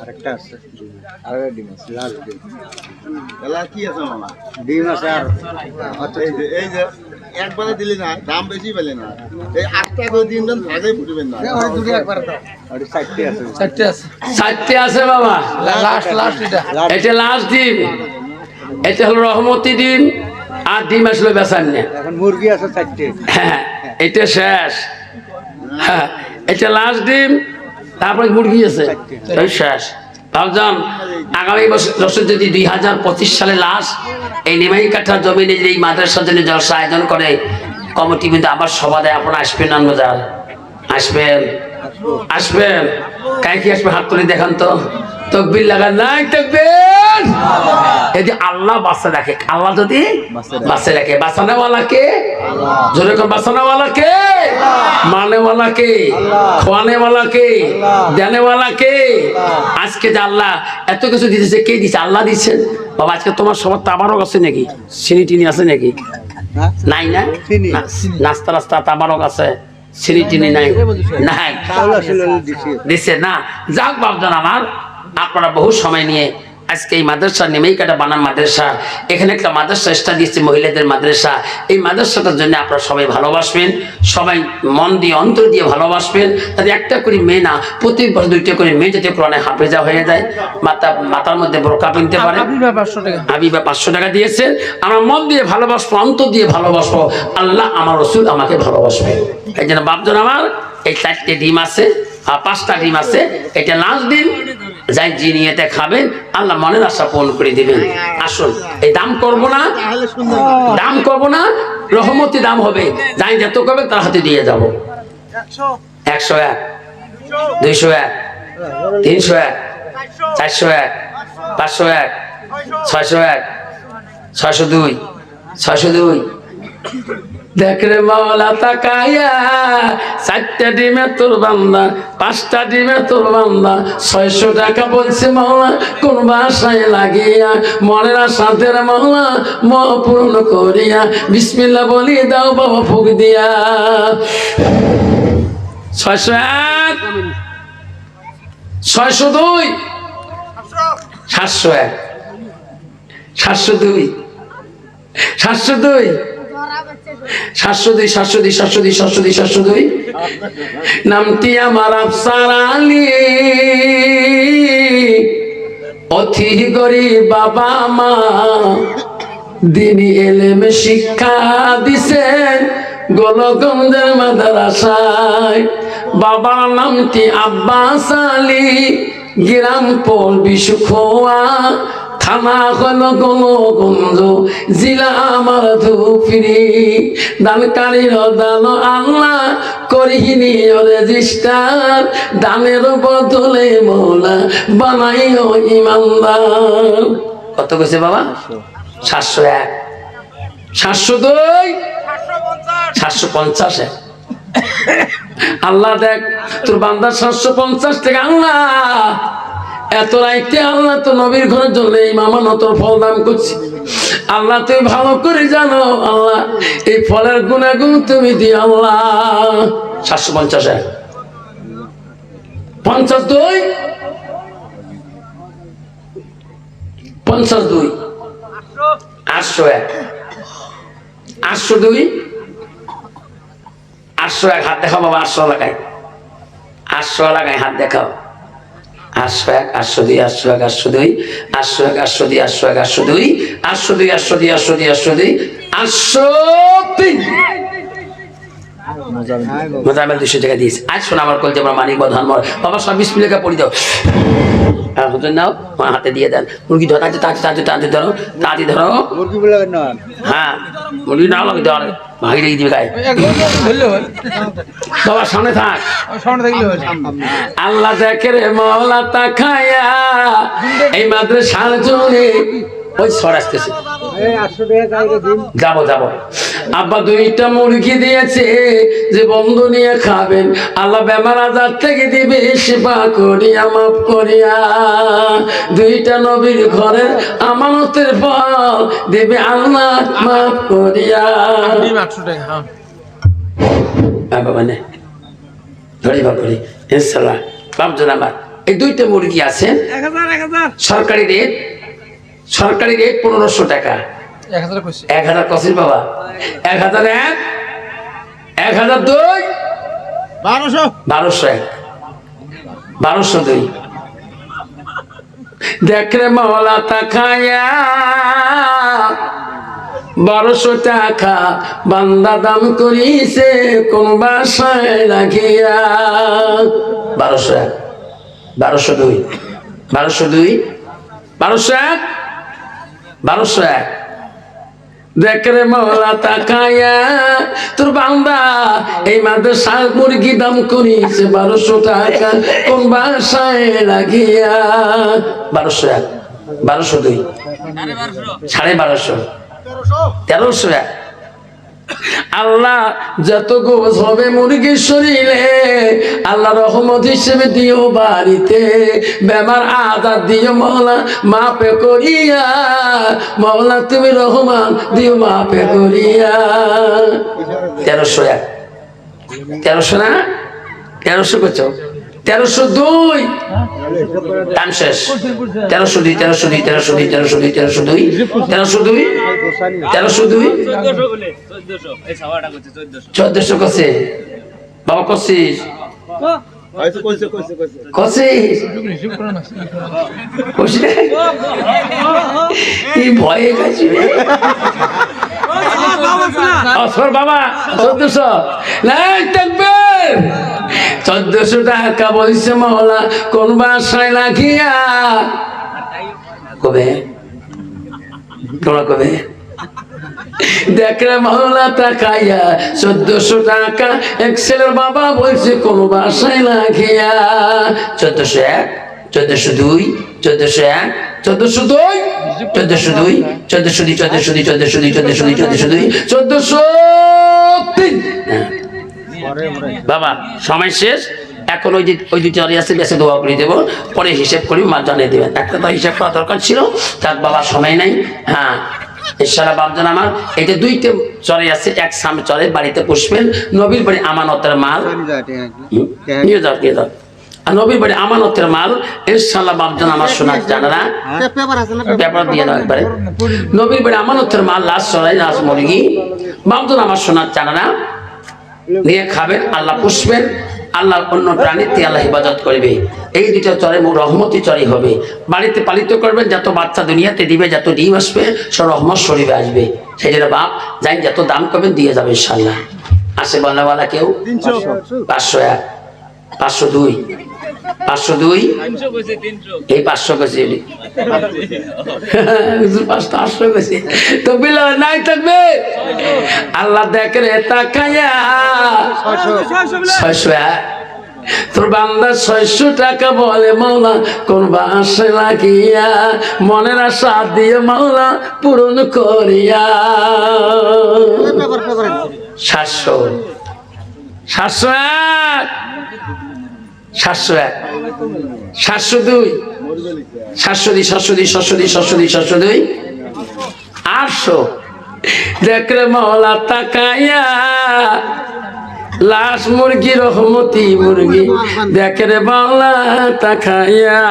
আরেকটা আছে, আরেকটা ডিম আছে, লাল ডিম। এলা কি আছে মামা? ডিম আছে আর আচ্ছা এই যে একবারে দিলি না, দাম বেশি পেলে না। এই 8টা করে দিন দেন, ভাগে ফুটবেন না। ওই দুটো একবার দাও। আর 4টে আছে। 4টে আছে। 4টে আছে বাবা। লাস্ট এটা। এটা লাস্ট ডিম। এটা হলো রহমতি ডিম, আর ডিম আসলে বেচান না। এখন মুরগি আছে 4টে। হ্যাঁ এটা শেষ। হ্যাঁ এটা লাস্ট ডিম, তারপরে মুরগি আছে, এই শেষ। ভাবজান আগামী বছর যদি 2025 সালে লাশ এই নিমাই কাঠা জমিনে এই মাদ্রাসার জন্য জলসা আয়োজন করে কমিটি কিন্তু আবার সভা দেয়, আপনারা আসবেন না বাজার? আসবেন আসবেন কাই কি আসবে? হাত তুলে দেখান তো, তকবীর লাগান। নাই তকবীর। যদি আল্লাহ বাঁচা রাখে, আল্লাহ যদি বাঁচা রাখে, বাঁচানোওয়ালা কে? জোরে কোন বাঁচানোওয়ালা কে? মানেওয়ালা কে? খোয়ানেওয়ালা কে? দেনেওয়ালা কে? আজকে যে আল্লাহ এত কিছু দিতেছে, কে দিচ্ছে? আল্লাহ দিচ্ছেন। বাবা আজকে তোমার সবার তাবারক আছে নাকি? চিনি টিনি আছে নাকি? নাই না? নাস্তা রাস্তা তাবারক আছে, চিনি টিনি নাই? নাই দিচ্ছে না। যাক বাপজন আমার, আপনারা বহু সময় নিয়ে আজকে এই মাদ্রাসা নিমাইকাটা বানান মাদ্রাসা, এখানে একটা মাদ্রাসা স্টা দিচ্ছে মহিলাদের মাদ্রাসা। এই মাদ্রাসাটার জন্য আপনারা সবাই ভালোবাসবেন, সবাই মন দিয়ে অন্তর দিয়ে ভালোবাসবেন। তাতে একটা করে মেয়ে না, প্রতি বছর 2টা করে মেয়ে যাতে কোরআনে হাফেজা হয়ে যায়, মাথার মধ্যে বোরকা কিনতে পারে। হাবিবা 500 টাকা দিয়েছেন। আমরা মন দিয়ে ভালোবাসবো, অন্তর দিয়ে ভালোবাসবো, আল্লাহ আমার রসুল আমাকে ভালোবাসবে। এই জন্য বাপজন আমার এই 4টে ডিম আছে আর 5টা ডিম আছে, এটা লাস্ট ডিম। যাই জিনিয়েতে খাবেন, আল্লাহ মনের আশা পূরণ করে দিবেন। আসুন, এই দাম করবো না, দাম করবো না, রহমতি দাম হবে। যাই যত করবে তার হাতে দিয়ে যাবো। 101, 201, 301, 401, 501, 601, 602, 602। দেখ রে মাওলা তাকায়া, 4টা ডিমে তোর বান্দা, 5টা ডিমে তোর বান্দা, 600 টাকা বলছে মাওলা কোন বাসায় লাগিয়া, মনের আশাদের মাওলা ম পূর্ণ করিয়া, বিসমিল্লাহ বলি দাও বাবা ফুক দিয়া। 601, 602, 701, 702, 702, 702, 702, 702, 702, 702। নামটি আমার আফসার আলী, অতি গরিব বাবা মা, দিনী এলেমে শিক্ষা দিছেন গোলগঞ্জের মাদ্রাসায়। বাবার নামটি আব্বাস আলী, গ্রাম পল্লী সুখোয়া, থানা হলো গোলগঞ্জ, জেলা আমার ধুপড়ি। দানকারীর দান আল্লাহ করিনি রেজিস্টার, দানের বদলে মৌলা বানাইও ইমানদার। কত কইছে বাবা? 701, 702, 750। আল্লাহ দেখ তোর বান্দার 750 টাকা। আল্লাহ এত রাইতে আল্লাহ তো নবীর ঘরের জন্য এই মামানো তোর ফল দান করছি। আল্লাহ তুই ভালো করে জানো, আল্লাহ এই ফলের গুণাগুণ তুমি দি আল্লাহ। 750, 52, 52, 801, 802, 801। হাত দেখাও বাবা, 800 লাগাই, 800 লাগাই, হাত দেখাও। 801, 802, 801, 802, 801, 802, 801, 802, 802, 802, 802, 802, 803। মোজামেল 200 টাকা দিয়েছে। আজ শোন আমার কল যে আমার মানিক বধান মর বাবা, সব বিসমিল্লাহ পড়ি দাও। আর হুজুর নাও, হাতে দিয়ে দেন। মুরগি ধরো, তাড়াতাড়ি ধরো, তাড়াতাড়ি ধরো। হ্যাঁ, মুরগি নাও লাগে ধর, ভাগি রেখে দিবে গায়ে। বাবা সামনে থাক, আল্লাহ দেখে রে মাওলা তাকায়া, এই মাদ্রাসার জন্য ওই সর আসতেছে। যাবো যাবো। আব্বা 2টা মুরগি দিয়েছে যে বন্ধু নিয়ে খাবেন, আল্লাহ বেমার আজার থেকে দিবে সেবা করিয়া মাফ করিয়া। 2টা নবীর ঘরের আমানতের ফল দেবে আল্লাহ মাফ করিয়া। বাবা নে ধরি বা করি ইনশাল্লাহ। বাপজন আমার এই 2টা মুরগি আছে, সরকারি রেট, সরকারি রেট 1500 টাকা। 1000 কসির বাবা, 1001, 1002, 1201, 1202। দেখরে মাওলা তাকায়া, 1200 টাকা বান্দা দাম করিছে কোন বাসায় রাখিয়া। 1201, 1202, 1202 1201 1201 দেখ রে মওলা তাকায়া তোর বান্দা এই মাদ্রাসা মুরগি দাম করিছে 1200 টাকা কোন বাসায় লাগিয়া 1201 1202 1250 1300 আল্লাহ যত গোস হবে মুরগির শরীরে আল্লাহ রহমত হিসেবে দিও বাড়িতে বেমার আজাদ দিও মওলা মাপে করিয়া মওলা তুমি রহমান দিও মাপে করিয়া 1301 1300 না 1300 কত 1302 টান শেষ 1302 1302 1302 1302 1302 1302 1400 কছে বাবা কছিস হয়তো কইছে কছিস হিসাব করা না কছিস এই ভয়ে গেছি আসর বাবা 1400 নাই তাকবীর 1400 টাকা বলছে মওলা কোন বাসায় লাগিয়া কবে তোমরা কবে দেখলে মওলা তাকাইয়া 1400 টাকা এক্সেলের বাবা বলছে কোন বাসায় লাগিয়া 1401 1402 1401 1402 1402 1402 1402 1403 বাবা সময় শেষ এখন ওই দুটি আছে বেশি দোয়া করে দেবো পরে হিসেব করি মা জানিয়ে দেবেন একটা তো হিসাব করা দরকার ছিল তার বাবা সময় নাই হ্যাঁ ইনশাআল্লাহ বাপজান আমার এই যে দুইটা চরে আছে এক সামনে চরে বাড়িতে পুষবেন নবীর বাড়ি আমানতের মাল নিয়ে যাও আর নবীর বাড়ি আমানতের মাল ইনশাআল্লাহ বাপজান আমার শোনা জানারা পেপার দিয়ে দাও একবারে নবীর বাড়ি আমানতের মাল লাশ চড়াই লাশ মুরগি বাপজান আমার শোনা জানারা নিয়ে খাবেন আল্লাহ পুষবেন আল্লাহ অন্য প্রাণীতে আল্লাহ হেফাজত করবে এই দুটো চরে রহমতি চরে হবে বাড়িতে পালিত করবেন যত বাচ্চা দুনিয়াতে দিবে যত ডিম আসবে সব রহমত শরীফে আসবে সেই জন্য বাপ যাই যত দাম করবেন দিয়ে যাবে ইনশাআল্লাহ আসে বলনেওয়ালা কেউ 501 502 502 এই 500 কেজি 500 কেজি তো বিল নাই থাকবে আল্লাহ দেখে রে তাকায়া 600 তোর বান্দা 600 টাকা বলে মওলা কোন বাসায় লাগিয়া মনের আশা দিয়ে মওলা পূরণ করিয়া 700 701 701 702 702 800 দেখলে মওলা তাকায়া লাশ মুরগি রহমতি মুরগি দেখে রে মওলা তাকায়া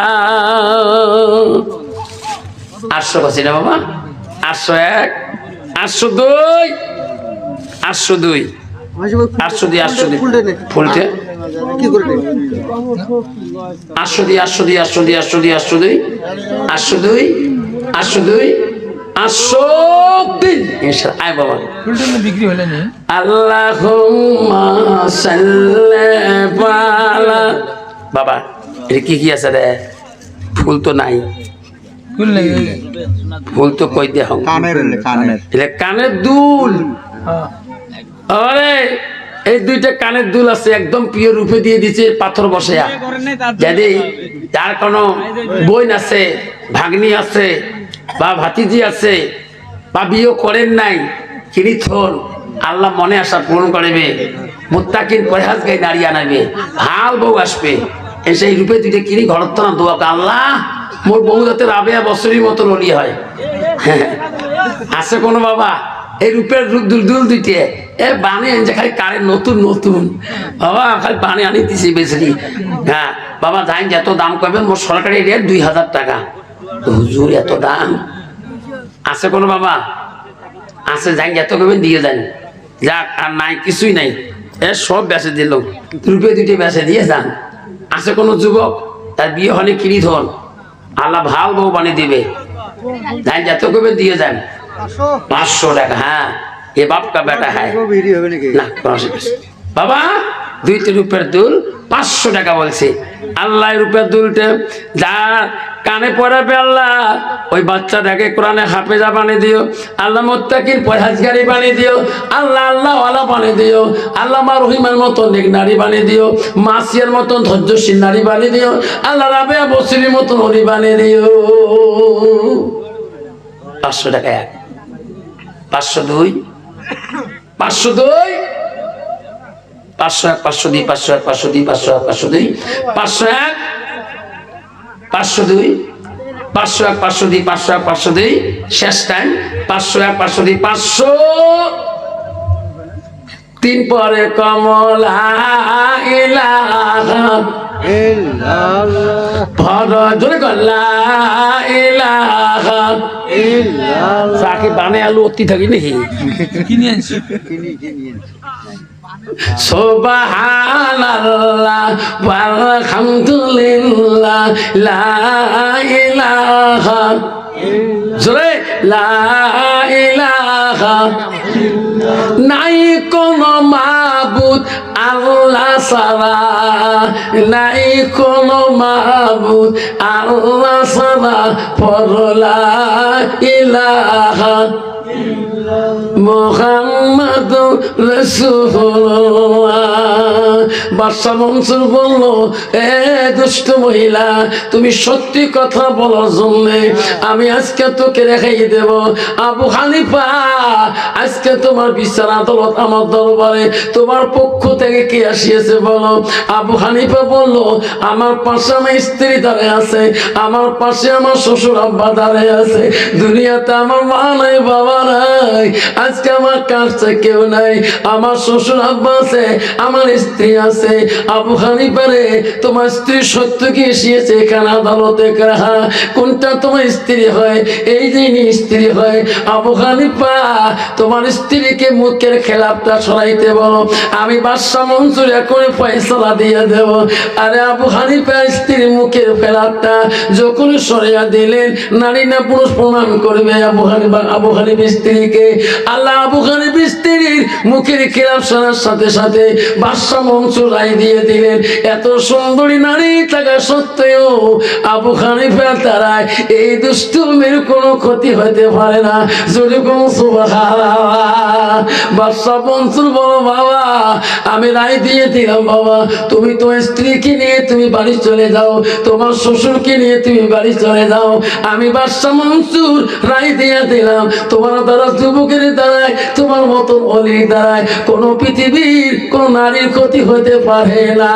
800 আছে না বাবা 801 802 802 ফুলতে কি করবে 802 আয় বাবা বিক্রি হলে নি আল্লাহুম্মা সাল্লি আলা বাবা এটা কি আছে রে ফুল তো নাই ফুল নেই ফুল তো কই দে হং এটা কানের দুল আরে এই দুইটা কানের দুল আছে একদম পিওর রূপে দিয়ে দিছে পাথর বসায়া যদি তার কোনো বোন আছে ভাগ্নি আছে বা ভাতিজি আছে বা বিয়ে করেন নাই কিনি থন আল্লাহ মনে আশা পূরণ করবে মুত্তাকিন পরহেজগার নারী আনাবে হাল বউ আসবে এসে এই রূপে দুইটা কিনি ঘরত না দোয়া আল্লাহ মোর বউ যাতে রাবেয়া বছরের মতো ললি হয় আছে কোনো বাবা এই রূপের দুল দুইটে এ বানে যে খালি কারে নতুন নতুন বাবা খালি বানে আনি দিছি বেশি হ্যাঁ বাবা যাই যত দাম করবেন মোর সরকারি রেট 2000 টাকা হুজুর এত দাম আছে কোনো বাবা আছে যাই যত করবেন দিয়ে যান যাক আর নাই কিছুই নাই এ সব বেচে দিল রূপে দুইটে বেচে দিয়ে যান আছে কোনো যুবক তার বিয়ে হলে কিনি ধন আল্লাহ ভাল বউ বানিয়ে দিবে যাই যত করবেন দিয়ে যান 500 টাকা হ্যাঁ ये बाप का बेटा है ना बाबा দুইটা রূপের দুল 500 টাকা বলছে আল্লাহ রূপের দুলটা যা কানে পড়াবে আল্লাহ ওই বাচ্চাটাকে কোরআনে হাফেজা বানিয়ে দিও আল্লাহ মুত্তাকির পরহেজগারি বানিয়ে দিও আল্লাহ আল্লাহ ওয়ালা বানিয়ে দিও আল্লাহ মা রহিমার মতো নেক নারী বানিয়ে দিও মাসিয়ার মতো ধৈর্যশীল নারী বানিয়ে দিও আল্লাহ রাবেয়া বসিরের মতো নারী বানিয়ে দিও 500 টাকা এক 502 502 501 502 501 502 501 502 501 502 501 502 শেষ টাইম 501 502 500 তিন পরে কমলা ইলাহা ইল্লাল্লাহ ভর জোরে গল্লা ইলাহা ইল্লাল্লাহ সাকি বানে আলু অতি থাকি নাকি কিনে আনছি কিনি সুবহানাল্লাহ ওয়ালহামদুলিল্লাহ লা ইলাহা জোরে লা ইলাহা নাই কোনো মাবুদ আল্লাহ ছাড়া নাই কোনো মাবুদ আল্লাহ ছাড়া পরলা ইলাহা মুহাম্মাদুর রাসূলুল্লাহ বাদশা মনসুর বলল এ দুষ্ট মহিলা তুমি সত্যি কথা বলার জন্য আমি আজকে তোকে রেখাই দেব আবু হানিফা আজকে তোমার বিচার আদালত আমার দরবারে তোমার পক্ষ থেকে কে আসিয়েছে বলো আবু হানিফা বলল আমার পাশে আমার স্ত্রী দাঁড়িয়ে আছে আমার পাশে আমার শ্বশুর আব্বা দাঁড়িয়ে আছে দুনিয়াতে আমার মা নাই বাবা নাই আজকে আমার কাছে কেউ নাই আমার শ্বশুর আব্বা আছে আমার স্ত্রী আছে আবু হানিফা রে তোমার স্ত্রী সত্য কি এসেছে এখানে আদালতে কাহা কোনটা তোমার স্ত্রী হয় এই যে স্ত্রী হয় আবু হানিফা তোমার স্ত্রীকে মুখের খেলাপটা সরাইতে বলো আমি বাদশা মনসুর এখন ফয়সালা দিয়ে দেব আরে আবু হানিফা স্ত্রীর মুখের খেলাপটা যখন সরাইয়া দিলেন নারী না পুরুষ প্রমাণ করবে আবু হানিফা স্ত্রীকে আল্লাহ আবু হানিফা স্ত্রীর মুখের খেলাপ শোনার সাথে সাথে বাদশা মনসুর রায় দিয়ে দিলেন এত সুন্দরী নারী থাকা সত্ত্বেও আবু হানিফা তারায় এই দুষ্টুমির কোনো ক্ষতি হতে পারে না যদি কোনো সুবহানাল্লাহ বাদশা মনসুর বলো বাবা আমি রায় দিয়ে দিলাম বাবা তুমি তোমার স্ত্রীকে নিয়ে তুমি বাড়ি চলে যাও তোমার শ্বশুরকে নিয়ে তুমি বাড়ি চলে যাও আমি বাদশা মনসুর রায় দিয়ে দিলাম তোমার দ্বারা যুবকের দ্বারায় তোমার মতো অলির দ্বারায় কোনো পৃথিবীর কোন নারীর ক্ষতি হতে পারে না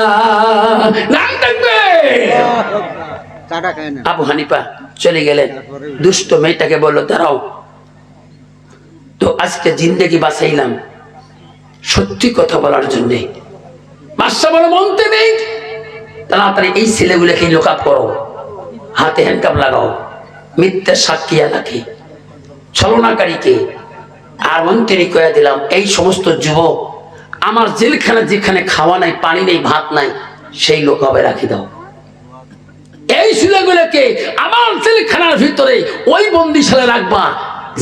নাম থাকবে চাটা খায় না আবু হানিফা চলে গেলেন দুষ্ট মেয়েটাকে বললো দাঁড়াও তো আজকে জিন্দেগি বাঁচাইলাম সত্যি কথা বলার জন্যে বাদশা বলে মনতে নেই তাড়াতাড়ি এই ছেলেগুলোকে লোকআপ করো হাতে হ্যান্ডকাপ লাগাও মিথ্যা সাক্ষী এলাকে ছলনাকারীকে আর মন্ত্রী কয়ে দিলাম এই সমস্ত যুবক আমার জেলখানা যেখানে খাওয়া নাই পানি নেই ভাত নাই সেই লোকআপে রাখি দাও এই ছেলেগুলোকে আমার জেলখানার ভিতরে ওই বন্দিশালে রাখবা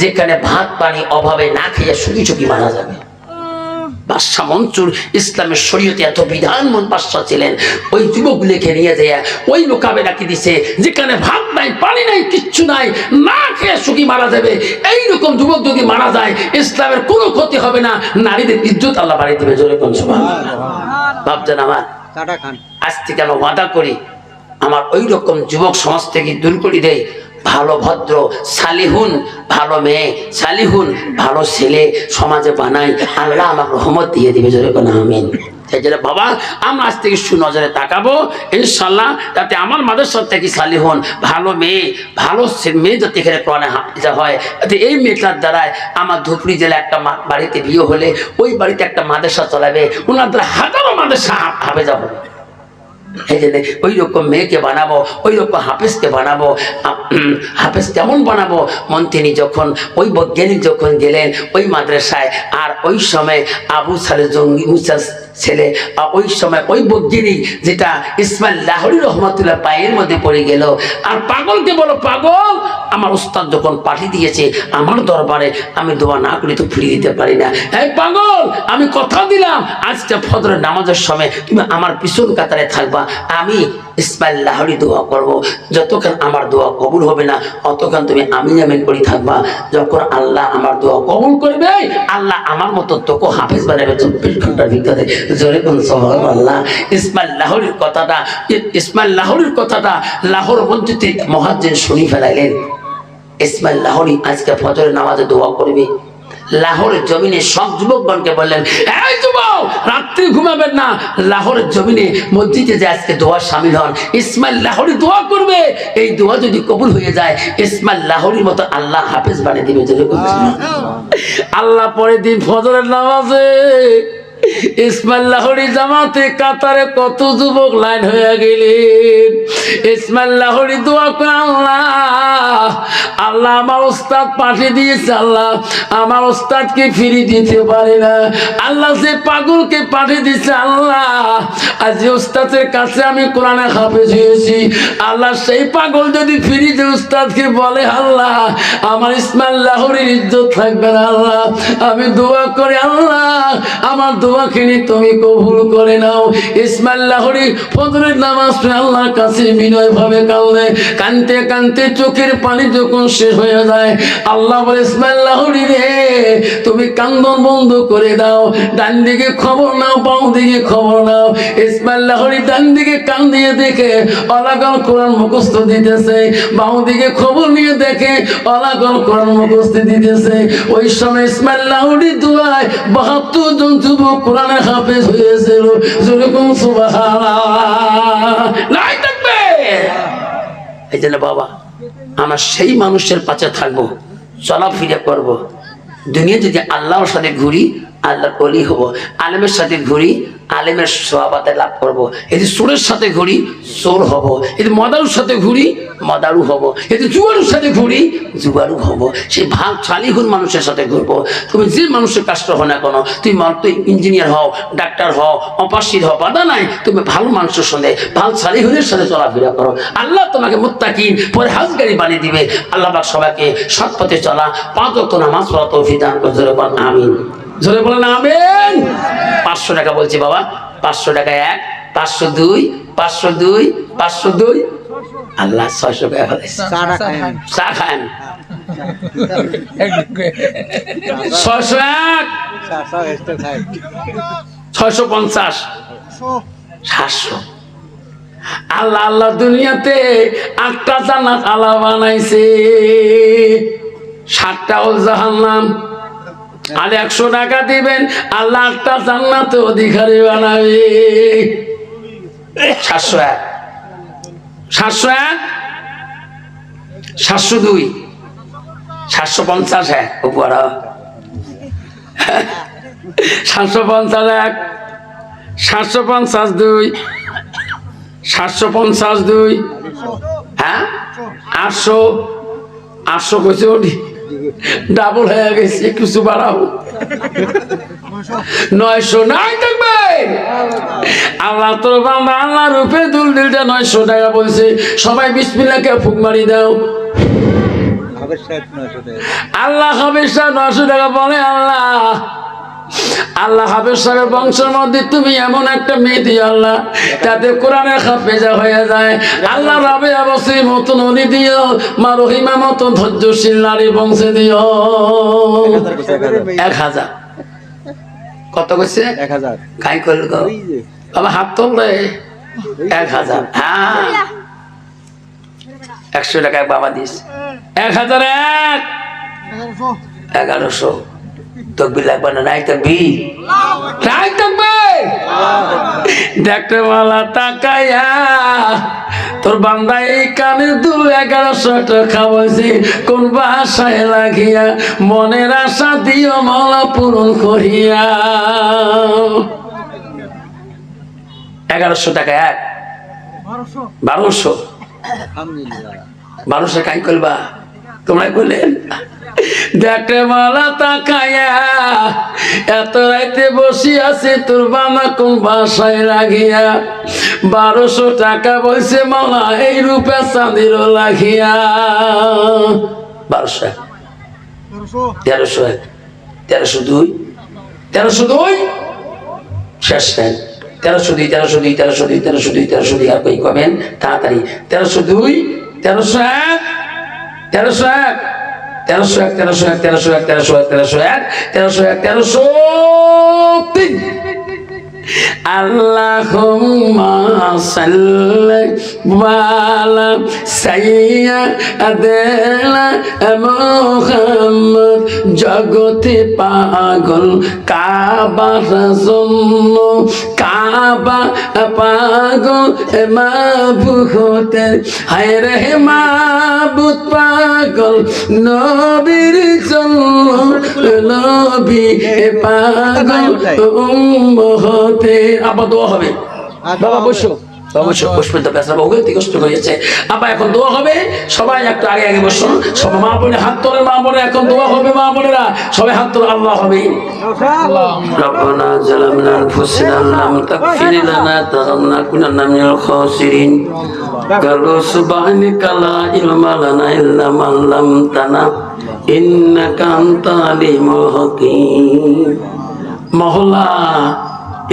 যেখানে ভাত পানি অভাবে না খেয়ে শুকি চুকি মারা যাবে বাদশা মনসুর ইসলামের শরীয়তে এত বিধানমন বাদশা ছিলেন ওই যুবকগুলোকে নিয়ে যায় ওই লোকাবে রাখি দিছে যেখানে ভাত নাই পানি নাই কিচ্ছু নাই না খেয়ে শুকি মারা যাবে এইরকম যুবক যদি মারা যায় ইসলামের কোনো ক্ষতি হবে না নারীদের ইজ্জত আল্লাহ বাড়িয়ে দেবে জোরে কোন ভাবছেন আমার চাটা খান আজ থেকে আমি ওয়াদা করি আমার ওই রকম যুবক সমাজ থেকে দূর করে দেয় ভালো ভদ্র সালিহুন ভালো মেয়ে সালিহুন ভালো ছেলে সমাজে বানাই আল্লাহ আমার রহমত দিয়ে দিবে জোরে কোন আমিন সেই জন্য বাবা আমরা আজ থেকে সুনজরে তাকাবো ইনশাল্লাহ যাতে আমার মাদ্রাসা থেকে সালিহুন ভালো মেয়ে ভালো মেয়ে যাতে এখানে কোরআনে হাফেজা হয় যাতে এই মেয়েটার দ্বারায় আমার ধুপড়ি জেলা একটা বাড়িতে বিয়ে হলে ওই বাড়িতে একটা মাদ্রাসা চলাবে ওনার দ্বারা হাজারো মাদ্রাসা হাফেজা হবে এই জন্য ওই রকম মেয়েকে বানাবো ওই রকম হাফেজকে বানাবো হাফেজ কেমন বানাবো মন্ত্রী যখন ওই বৈজ্ঞানিক যখন গেলেন ওই মাদ্রাসায় আর ওই সময় আবু সালে জঙ্গি মুসা ছেলে ওই সময় ওই বৈজ্ঞানিক যেটা ইসমাইল লাহোরী রহমতুল্লাহ পায়ের মধ্যে পড়ে গেল আর পাগলকে বলো পাগল আমার উস্তাদ যখন পাঠিয়ে দিয়েছে আমার দরবারে আমি দোয়া না করে তো ফিরিয়ে দিতে পারি না এই পাগল আমি কথা দিলাম আজকে ফজরের নামাজের সময় তুমি আমার পিছন কাতারে থাকবা আমি ইসমাইল লাহোরী দোয়া করব, যতক্ষণ আমার দোয়া কবুল হবে না অতক্ষণ তুমি আমিন আমিন করে থাকবা। যখন আল্লাহ আমার দোয়া কবুল করবে, আল্লাহ আমার মতো তোকে হাফেজ বানাবে 24 ঘন্টার ভিতরে। জোরে কোন সুবহানাল্লাহ। ইসমাইল লাহোরীর কথাটা লাহোর মসজিদে মুয়াজ্জিন শুনি ফেলাইলেন। ইসমাইল লাহোরী আজকে ফজরের নামাজে দোয়া করবে। লাহোরের জমিনে সব যুবকগণকে বললেন, এই যুবক, রাত্রি ঘুমাবেন না, লাহোরের জমিনে মসজিদে যে আজকে দোয়া শামিল হন। ইসমাইল লাহোরী দোয়া করবে, এই দোয়া যদি কবুল হয়ে যায় ইসমাইল লাহোরীর মতো আল্লাহ হাফেজ বানিয়ে দিবে। আল্লাহ পরের দিন ফজরের নামাজে ইসমাইল লাহোরী জামাতে কাতারে কত যুবক লাইন হয়ে গেলেন। ইসমাইল লাহোরী দোয়া করে, আল্লাহ আল্লাহ আমার ওস্তাদ পাঠিয়ে দিয়েছে, আল্লাহ আমার ওস্তাদকে ফিরিয়ে দিতে পারে না, আল্লাহ যে পাগলকে পাঠিয়ে দিয়েছে, আল্লাহ আজ যে ওস্তাদের কাছে আমি কোরআনে হাফেজ হয়েছি, আল্লাহ সেই পাগল যদি ফিরিয়ে যে ওস্তাদকে বলে, আল্লাহ আমার ইসমাইল লাহোরীর ইজ্জত থাকবে না, আল্লাহ আমি দোয়া করে আল্লাহ আমার দোয়াখানি তুমি কবুল করে নাও। ইসমাইল লাহোরী ফজরের নামাজ পড়ে আল্লাহর কাছে বিনয় ভাবে কাঁদে, কাঁদতে কাঁদতে চোখের পানি যখন শেষ হয়ে যায়, আল্লাহ বলে, ইসমাইল লাহোরী রে, তুমি কান্দন বন্ধ করে দাও, ডান দিকে খবর নাও, বাম দিকে খবর নাও। ইসমাইল লাহোরী ডান দিকে কান দিয়ে দেখে অলাগল কোরআন মুখস্থ দিতেছে, বাম দিকে খবর নিয়ে দেখে অলাগল কোরআন মুখস্থ দিতেছে। ওই সময় ইসমাইল লাহোরীর দোয়ায় 72 জন যুবক কোরআনে হাফেজ হয়েছিল। যেরকম সুবহানাল্লাহ, নাই থাকবে। এই জন্য বাবা, আমরা সেই মানুষের পাশে থাকবো, চলাফেরা করব। দুনিয়া যদি আল্লাহর সাথে ঘুরি আল্লাহর ওলি হব, আলেমের সাথে ঘুরি আলেমের সোহাবাতে লাভ করব। যদি চোরের সাথে ঘুরি চোর হব, যদি মদারুর সাথে ঘুরি মদারু হব, যদি জুয়ারুর সাথে ঘুরি জুয়ারু হব। সেই ভাল সালিহুন মানুষের সাথে ঘুরবো। তুমি যে মানুষের কাষ্ট হও না কেন, তুমি ইঞ্জিনিয়ার হও, ডাক্তার হও, অপাসির হও, বাধা নাই, তুমি ভালো মানুষের সঙ্গে ভাল সালিহুনের সাথে চলাফেরা করো, আল্লাহ তোমাকে মুত্তাকিন পরহেজগারি বানিয়ে দিবে। আল্লাহ পাক সবাইকে সৎ পথে চলা, 5 ওয়াক্ত নামাজ পড়া তৌফিক দান করুন। জোরে বলেন আমিন। জোরে বলেন আমিন। 500 টাকা বলছি বাবা, 500 টাকা 1, 502, 502, 502, আল্লাহ 600 টাকা ফেলে চা খান 601, 650, 700। আল্লাহ আল্লাহ দুনিয়াতে 8টা জান্নাত আল্লাহ বানাইছে, 7টা জাহান্নাম। আর 100 টাকা দিবেন, আল্লাহ 8টা জান্নাতে অধিকারী বানাবে। 701, 701, 702, 750, হ্যাঁ উপর 751, 752, 752, হ্যাঁ 800, 800 কইছে ওটি ডাবল হয়ে গেছে, কিছু বাড়াও 900। নাই থাকবে আল্লাহ তোর বান্দা আল্লাহ রূপে দুল দিলটা 900 টাকা বলছে। সবাই বিসমিল্লাহকে ফুক মারি দাও। আল্লাহ হাফেজ সাহেব 900 টাকা বলে, আল্লাহ আল্লাহ হাফেজ সাহেবের বংশের মধ্যে তুমি এমন একটা মেয়ে দিও আল্লাহ, তাতে কোরআনের হাফেজা হয়ে যায়। আল্লাহ রাবেয়া বসরির মতন উনি দিও, মা রহিমা মতন ধৈর্যশীল নারী বংশে দিও। 1000 কত কইছে? 1000 কাই করল গো বাবা, হাত তোলে 1000। হ্যাঁ 100 টাকা বাবা দিস। 1001, 1100। তকবির লাগবে না? নাই তকবির, নাই তকবির। দেখতে মালা তাকায়া তোর বান্দা এই কানের দুল 1100 টাকা বলছি, কোন ভাষায় লাগিয়া মনের আশা দিও মালা পূরণ করিয়া। 1100 টাকা 1, 1200। 1200 কাই করবা তোমরা বললেন? দেখে মালা তাকায়া এত রাইতে বসি আছে তোর বাবা কোন বাসায় লাগিয়া। 1200 টাকা বলছে মালা এই রূপে চাঁদির লাগিয়া। 1200, 1301, 1302, 1302 শেষ। 1302 1302 1302 1302 1302 আর কই কবেন তাড়াতাড়ি 1302 1301 1301 1301 1301 1301 1301 1301 Allahumma salli ala sayyidina Muhammad জগতে পাগল কাবার জন্য কাবা পাগল মাবুদের হায় রে মাবুদ পাগল নবীর জন্য নবী পাগল উম্মতে আবার দোয়া হবে বাবা বসো অবশ্য পুষ্পিত পেশা বহু কষ্ট হয়েছে আবার এখন দোয়া হবে সবাই একটু আগে আগে বসুন সব মা বোনে হাত তোলে মা বোনে এখন দোয়া হবে মা বোনেরা সবাই হাত তোলে আল্লাহ হবে রব্বানা জালামনা আনফুসানা লাম তাগফির লানা তাগফিরনা কুননা মিনাল খাসিরিন কালু সুবহানাকা লা ইলমা লানা ইল্লা মা আল্লামতানা ইন্নাকা আনতা আলিমুল হাকীম মহল্লা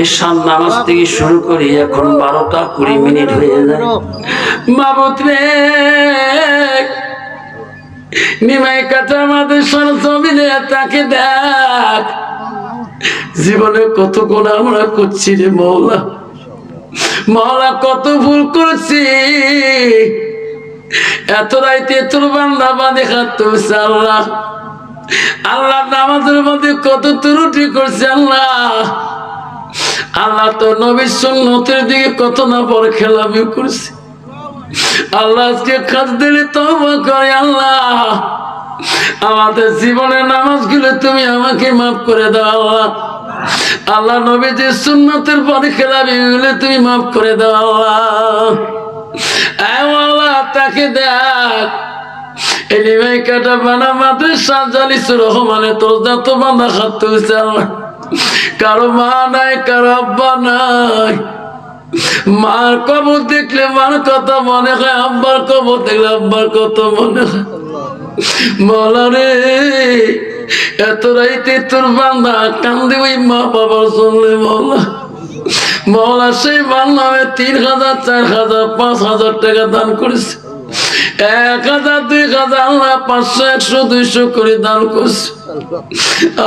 ঈশান নামাজ থেকে শুরু করি এখন 12টা 20 মিনিট হয়ে যায় মাবুদ রে নিমাই কাটা আমাদের সরজমিনে তাকে দেখ জীবনে কত গুনাহ আমরা করছি রে মওলা মওলা কত ভুল করছি এত রাইতে তোর বান্দা বাঁধে খাচ্ছে আল্লাহ আল্লাহ নামাজের মধ্যে কত ত্রুটি করছে আল্লাহ আল্লাহ তো নবীর সুন্নতের দিকে কত না বড় খেলামি করছে আল্লাহ আজকে কাজ দিলে তওবা করে আল্লাহ আমাদের জীবনের নামাজগুলো তুমি আমাকে মাফ করে দাও আল্লাহ আল্লাহ নবীর সুন্নতের পরে খেলামি হলে তুমি মাফ করে দাও আল্লাহ আল্লাহ তাকে দেখ এলিমাই কাটা বানা মাদ্রাসা জালিসুর রহমানে তোর যত বান্দা খাতে হয়েছে আল্লাহ কারো মা নাই কারো আব্বা নাই মার কবর দেখলে মার কথা মনে হয় আব্বার কবর দেখলে আব্বার কথা মনে হয় মওলা রে এত রাইতে তোর বান্দা কান্দে ওই মা বাবার শুনলে মওলা মওলা সেই বান্দামে 3000 4000 5000 টাকা দান করেছে 1000 2000 আল্লাহ 500 100 200 করে দান করছে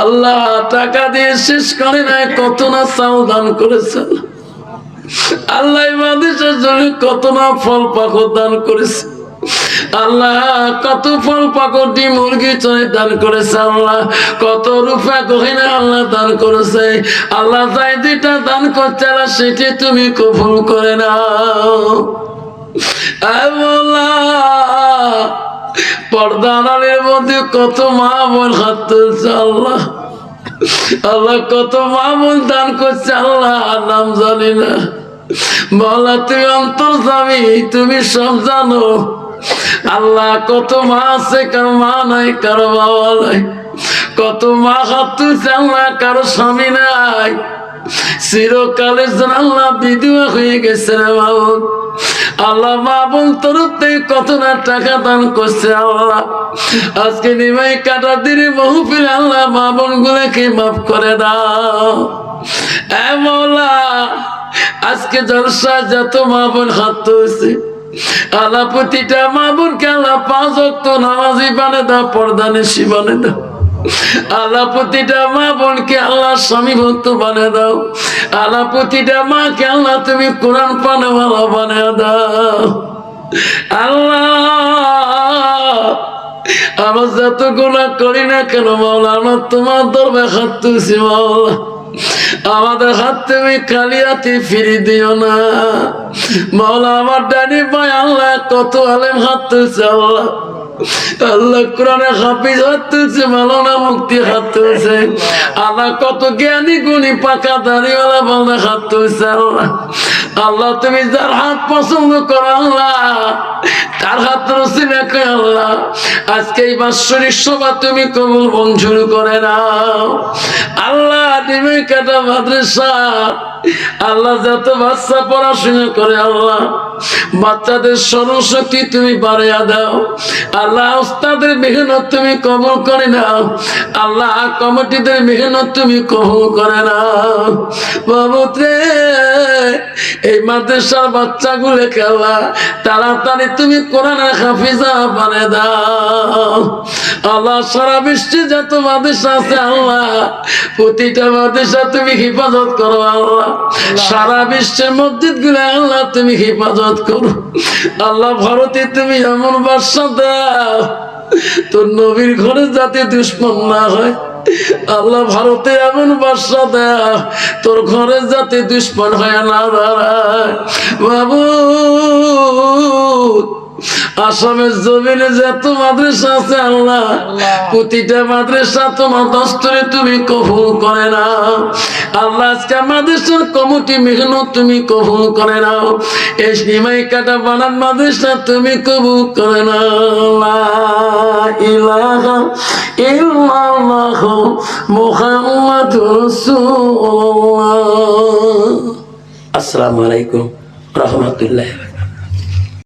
আল্লাহ টাকা দিয়ে শেষ করে নাই কত না চাল দান করেছে আল্লাহ মাদ্রাসার জন্য কত না ফল পাকড় দান করেছে আল্লাহ কত ফল পাকড় ডিম মুরগি চড়ে দান করেছে আল্লাহ কত রূপা গহনা আল্লাহ দান করেছে আল্লাহ যাই যেটা দান করছে আল্লাহ সেটি তুমি কবুল করে নাও পর্দানালের মধ্যে কত মা বোন হাত তুলছে আল্লাহ আল্লাহ কত মা বোন দান করছে আল্লাহ নাম জানি না মওলা তুমি অন্তর্যামী তুমি সব জানো আল্লাহ কত মা আছে কারো মা নাই কারো বাবা নাই কত মা হাত তুলছে আল্লাহ কারো স্বামী নাই চিরকালের জন্য আল্লাহ বিধবা হয়ে গেছে রে বাবু আল্লাহ মা বোন তরফতে কত না টাকা দান করছে আল্লাহ আজকে নিমাই কাটা দিনে মাহফিল আল্লাহ মা বোন গুলাকে মাফ করে দাও এ মওলা আজকে জলসা যত মা বোন হাত তুলছে আল্লাহ প্রতিটা মা বোনকে আল্লাহ 5 ওয়াক্ত নামাজি বানিয়ে দাও পর্দানিশী বানিয়ে দাও আল্লাহ প্রতিটা মা বোনকে আল্লাহ স্বামী ভক্ত বানিয়ে দাও আল্লাহ প্রতিটা মাকে আল্লাহ তুমি কোরআন পানেওয়ালা বানিয়ে দাও আল্লাহ আমরা যত গুনাহ করি না কেন মাওলা আমরা তোমার দরবারে হাত তুলছি মাওলা আমাদের হাত তুমি খালি হাতে ফিরিয়ে দিও না মাওলা আমার ডানি ভাই আল্লাহ কত আলেম হাত তুলছে আল্লাহ আল্লাহ কোরআনে হাফিজ হাত তুলছে মাওলানা মুফতি হাত তুলছে আল্লাহ কত জ্ঞানী গুণী পাকা দাড়িওয়ালা বান্দা হাত তুলছে আল্লাহ আল্লাহ তুমি যার হাত পছন্দ করো আল্লাহ তার হাত রসিলা করে আল্লাহ আজকে এই বাৎসরিক সভা তুমি কবুল মঞ্জুর করে নাও আল্লাহ নিমে কাটা মাদ্রাসা আল্লাহ যত বাচ্চা পড়াশোনা করে আল্লাহ বাচ্চাদের স্মরণশক্তি তুমি বাড়াইয়া দাও আল্লাহ, উস্তাদের মেহনত তুমি কবুল করে নাও আল্লাহ, কমিটিদের মেহনত তুমি কবুল করে নাও বাবুতে। এই মাদ্রাসার বাচ্চাগুলোকে আল্লাহ তাড়াতাড়ি তুমি কোরআনের হাফিজা বানিয়ে দাও আল্লাহ। সারা বিশ্বে যত মাদ্রাসা আছে আল্লাহ, প্রতিটা মাদ্রাসা তুমি হেফাজত করো আল্লাহ। সারা বিশ্বের মসজিদ গুলো আল্লাহ তুমি হেফাজত করো আল্লাহ। ভারতে তুমি এমন বাদশা দাও তোর নবীর ঘরে যাতে দুশ্মন না হয় আল্লাহ। ভারতে এমন বাদশা দাও তোর ঘরে যাতে দুশ্মন হয় না দাঁড়ায় বাবু। আসামের জমিনে যত মাদ্রাসা আছে আল্লাহ, প্রতিটা মাদ্রাসা তোমার দস্তরে তুমি কবুল করে নাও আল্লাহ। আজকে মাদ্রাসার কমিটি মেহনত তুমি কবুল করে নাও। এই সীমাই কাটা বানান মাদ্রাসা তুমি কবুল করে নাও। লা ইলাহা ইল্লাল্লাহ মুহাম্মাদুর রাসূলুল্লাহ। আসসালামু আলাইকুম রাহমাতুল্লাহ।